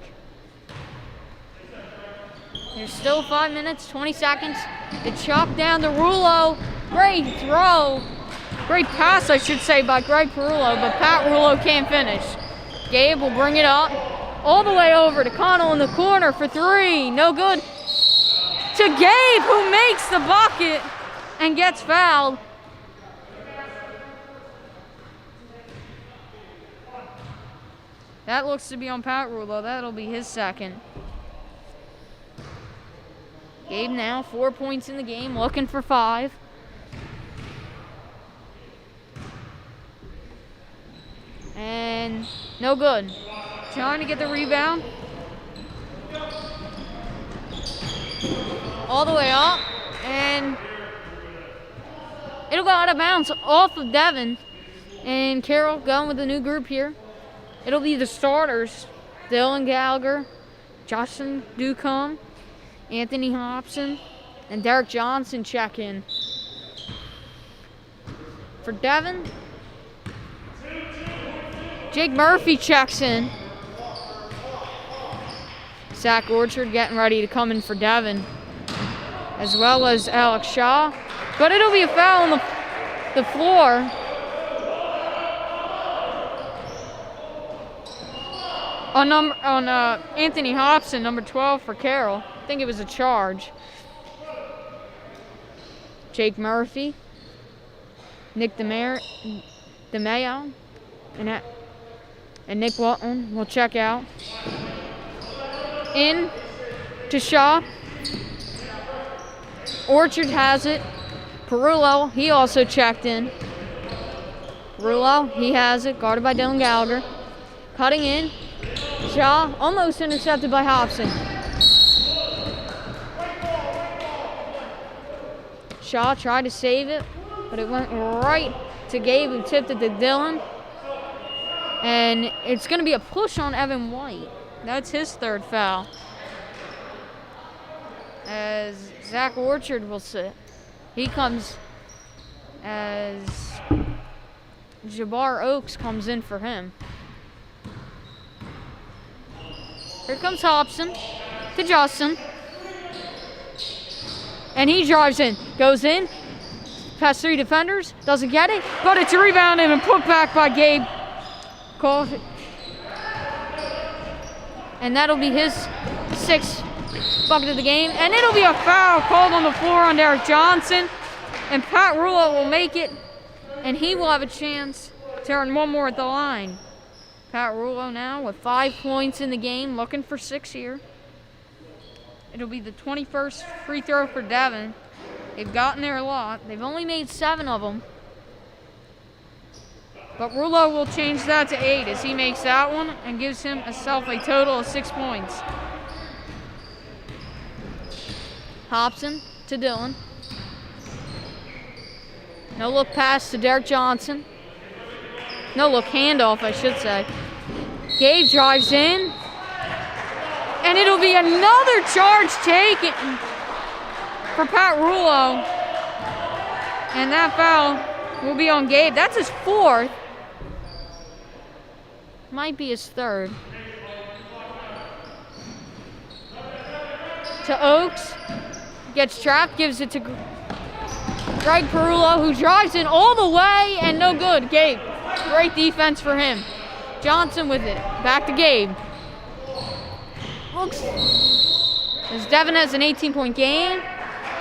Speaker 2: There's still 5 minutes, 20 seconds. It's chopped down to Rullo. Great throw. Great pass, I should say, by Greg Perullo, but Pat Rullo can't finish. Gabe will bring it up all the way over to Connell in the corner for 3. No good. To Gabe, who makes the bucket and gets fouled. That looks to be on Pat Rullo. That'll be his second. Gabe now 4 points in the game, looking for 5. And no good. Trying to get the rebound. All the way up, and it'll go out of bounds off of Devon. And Carroll going with the new group here. It'll be the starters: Dylan Gallagher, Justin Ducombe, Anthony Hobson, and Derek Johnson check in. For Devon, Jake Murphy checks in. Zach Orchard getting ready to come in for Devon, as well as Alex Shaw. But it'll be a foul on the floor. On Anthony Hobson, number 12 for Carroll. I think it was a charge. Jake Murphy, Nick DeMayo, And Nick Walton will check out. In to Shaw. Orchard has it. Perullo, he also checked in. Perullo, he has it, guarded by Dylan Gallagher. Cutting in. Shaw, almost intercepted by Hobson. Shaw tried to save it, but it went right to Gabe, who tipped it to Dylan. And it's going to be a push on Evan White. That's his third foul. As Zach Orchard will sit. He comes as Jabbar Oaks comes in for him. Here comes Hobson to Justin. And he drives in. Goes in. Past 3 defenders. Doesn't get it. But it's rebounded and put back by Gabe. And that'll be his 6th bucket of the game. And it'll be a foul called on the floor on Derek Johnson. And Pat Rullo will make it. And he will have a chance to earn one more at the line. Pat Rullo now with 5 points in the game, looking for 6 here. It'll be the 21st free throw for Devon. They've gotten there a lot. They've only made 7 of them. But Rullo will change that to 8 as he makes that one and gives himself a total of 6 points. Hobson to Dylan. No look pass to Derek Johnson. No look handoff, I should say. Gabe drives in. And it'll be another charge taken for Pat Rullo. And that foul will be on Gabe. That's his 4th. Might be his 3rd. To Oaks. Gets trapped, gives it to Greg Perullo, who drives in all the way and no good. Gabe, great defense for him. Johnson with it. Back to Gabe. Looks as Devon has an 18-point game.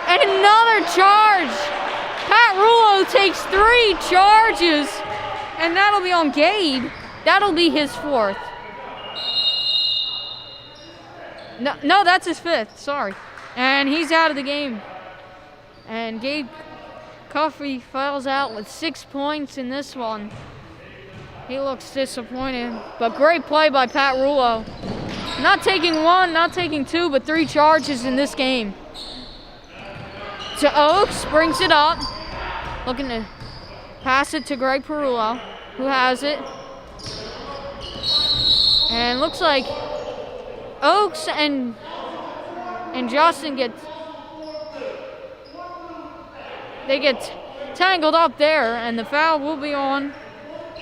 Speaker 2: And another charge. Pat Rullo takes 3 charges. And that'll be on Gabe. That'll be his 4th. No, that's his 5th. Sorry. And he's out of the game. And Gabe Cuffey fouls out with 6 points in this one. He looks disappointed. But great play by Pat Rullo. Not taking 1, not taking 2, but 3 charges in this game. To Oaks, brings it up. Looking to pass it to Greg Perullo, who has it. And looks like Oaks and Justin get tangled up there, and the foul will be on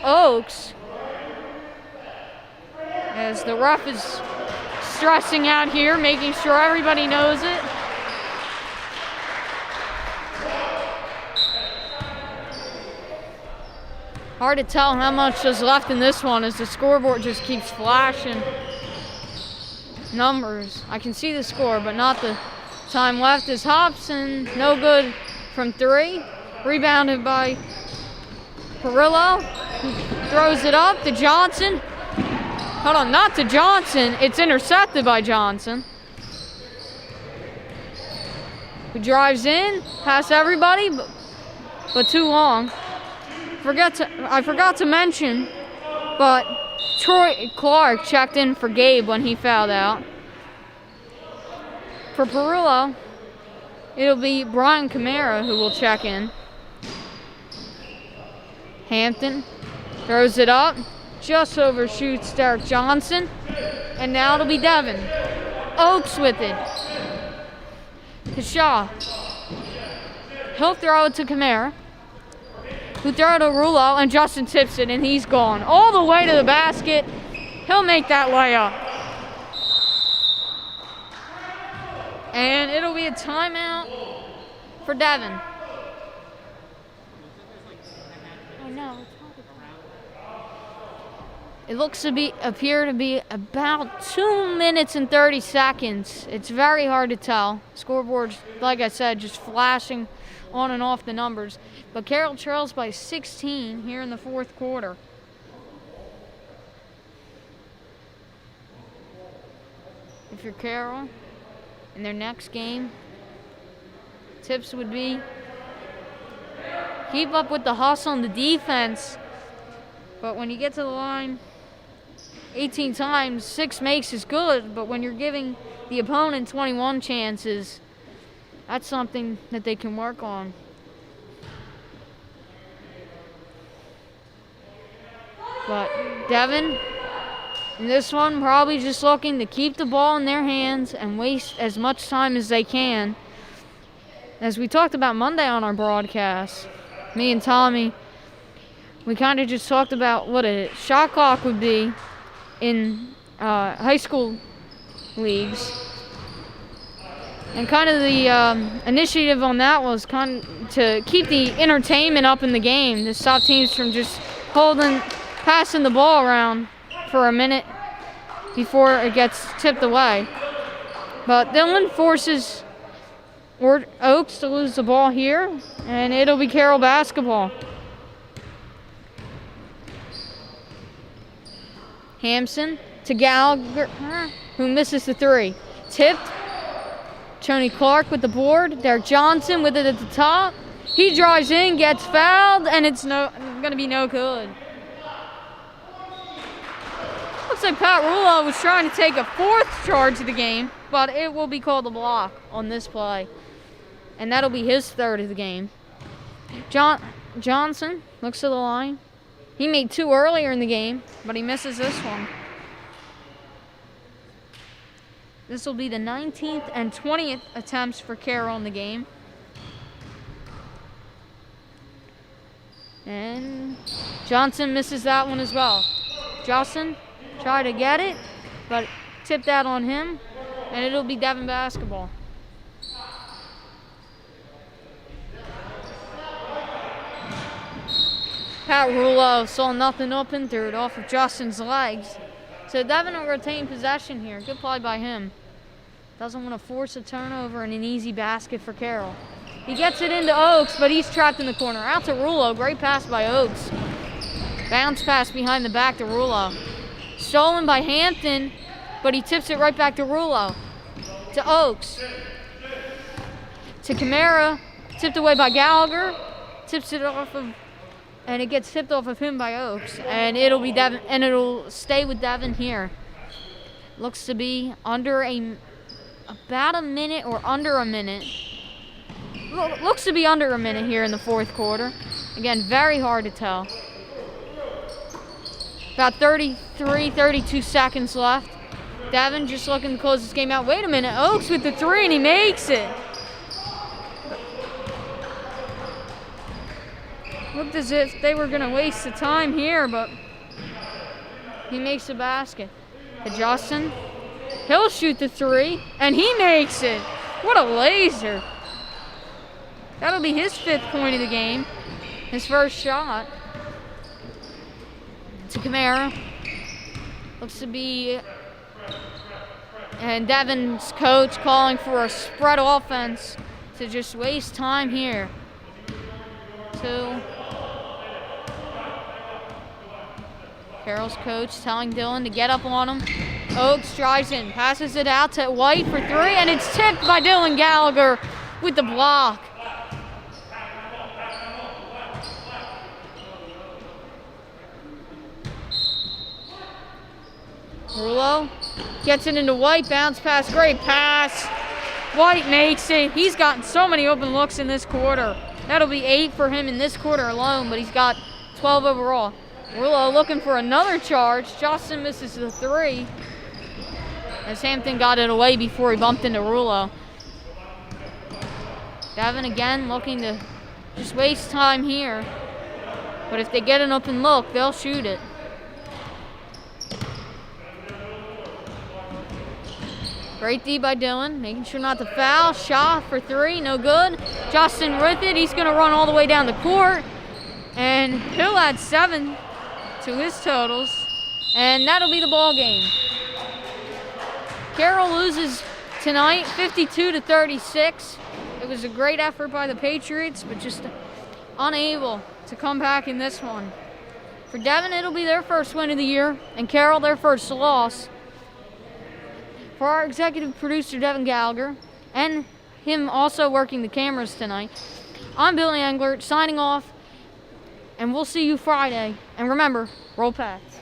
Speaker 2: Oaks as the ref is stressing out here, making sure everybody knows it. Hard to tell how much is left in this one as the scoreboard just keeps flashing numbers. I can see the score, but not the time left. As Hobson, no good from 3. Rebounded by Perullo, who throws it up to Johnson. Hold on, not to Johnson. It's intercepted by Johnson, who drives in, past everybody, but too long. I forgot to mention, but Troy Clark checked in for Gabe when he fouled out. For Perullo, it'll be Brian Camara who will check in. Hampton throws it up, just overshoots Derek Johnson, and now it'll be Devon. Oaks with it. To Shaw. He'll throw it to Camara, who throw it to Rullo, and Justin tips it, and he's gone all the way to the basket. He'll make that layup. And it'll be a timeout for Devon. I know. It looks to appear to be about 2 minutes and 30 seconds. It's very hard to tell. Scoreboard's, like I said, just flashing on and off the numbers. But Carroll trails by 16 here in the 4th quarter. if you're Carroll in their next game. Tips would be keep up with the hustle on the defense, but when you get to the line 18 times, 6 makes is good, but when you're giving the opponent 21 chances, that's something that they can work on. But Devon, in this one, probably just looking to keep the ball in their hands and waste as much time as they can. As we talked about Monday on our broadcast, me and Tommy, we kind of just talked about what a shot clock would be in high school leagues. And kind of the initiative on that was kind of to keep the entertainment up in the game, to stop teams from just passing the ball around for a minute before it gets tipped away. But Dillon forces Oaks to lose the ball here, and it'll be Carroll basketball. Hampson to Gallagher, who misses the 3. Tipped. Tony Clark with the board. Derek Johnson with it at the top. He drives in, gets fouled, and it's going to be no good. Looks like Pat Rulo was trying to take a 4th charge of the game, but it will be called a block on this play. And that'll be his 3rd of the game. Johnson looks to the line. He made 2 earlier in the game, but he misses this one. This will be the 19th and 20th attempts for Carroll in the game. And Johnson misses that one as well. Johnson tried to get it, but tipped that on him, and it'll be Devon basketball. Pat Rulo saw nothing open, threw it off of Justin's legs. So Devon will retain possession here. Good play by him. Doesn't want to force a turnover and an easy basket for Carroll. He gets it into Oaks, but he's trapped in the corner. Out to Rulo. Great pass by Oaks. Bounce pass behind the back to Rulo. Stolen by Hampton, but he tips it right back to Rulo. To Oaks. To Camara. Tipped away by Gallagher. Tips it off of, and it gets tipped off of him by Oaks. And it'll be Devon, and it'll stay with Devon here. Looks to be about a minute or under a minute. Looks to be under a minute here in the 4th quarter. Again, very hard to tell. About 32 seconds left. Devon just looking to close this game out. Wait a minute, Oaks with the 3, and he makes it. Looked as if they were going to waste the time here, but he makes the basket. To Justin. He'll shoot the 3, and he makes it. What a laser. That'll be his 5th point of the game. His first shot. To Camara. Looks to be, and Devon's coach calling for a spread offense to just waste time here. 2. Carroll's coach telling Dillon to get up on him. Oaks drives in, passes it out to White for 3, and it's tipped by Dylan Gallagher with the block. Rulo gets it into White, bounce pass, great pass. White makes it. He's gotten so many open looks in this quarter. That'll be 8 for him in this quarter alone, but he's got 12 overall. Rulo looking for another charge. Justin misses the 3. As Hampton got it away before he bumped into Rulo. Devon again looking to just waste time here. But if they get an open look, they'll shoot it. Great D by Dillon, making sure not to foul. Shot for 3, no good. Justin with it, he's going to run all the way down the court. And he'll add 7 to his totals. And that'll be the ball game. Carroll loses tonight, 52-36. It was a great effort by the Patriots, but just unable to come back in this one. For Devon, it'll be their first win of the year, and Carroll their first loss. For our executive producer, Devon Gallagher, and him also working the cameras tonight, I'm Billy Englert signing off, and we'll see you Friday. And remember, roll pats.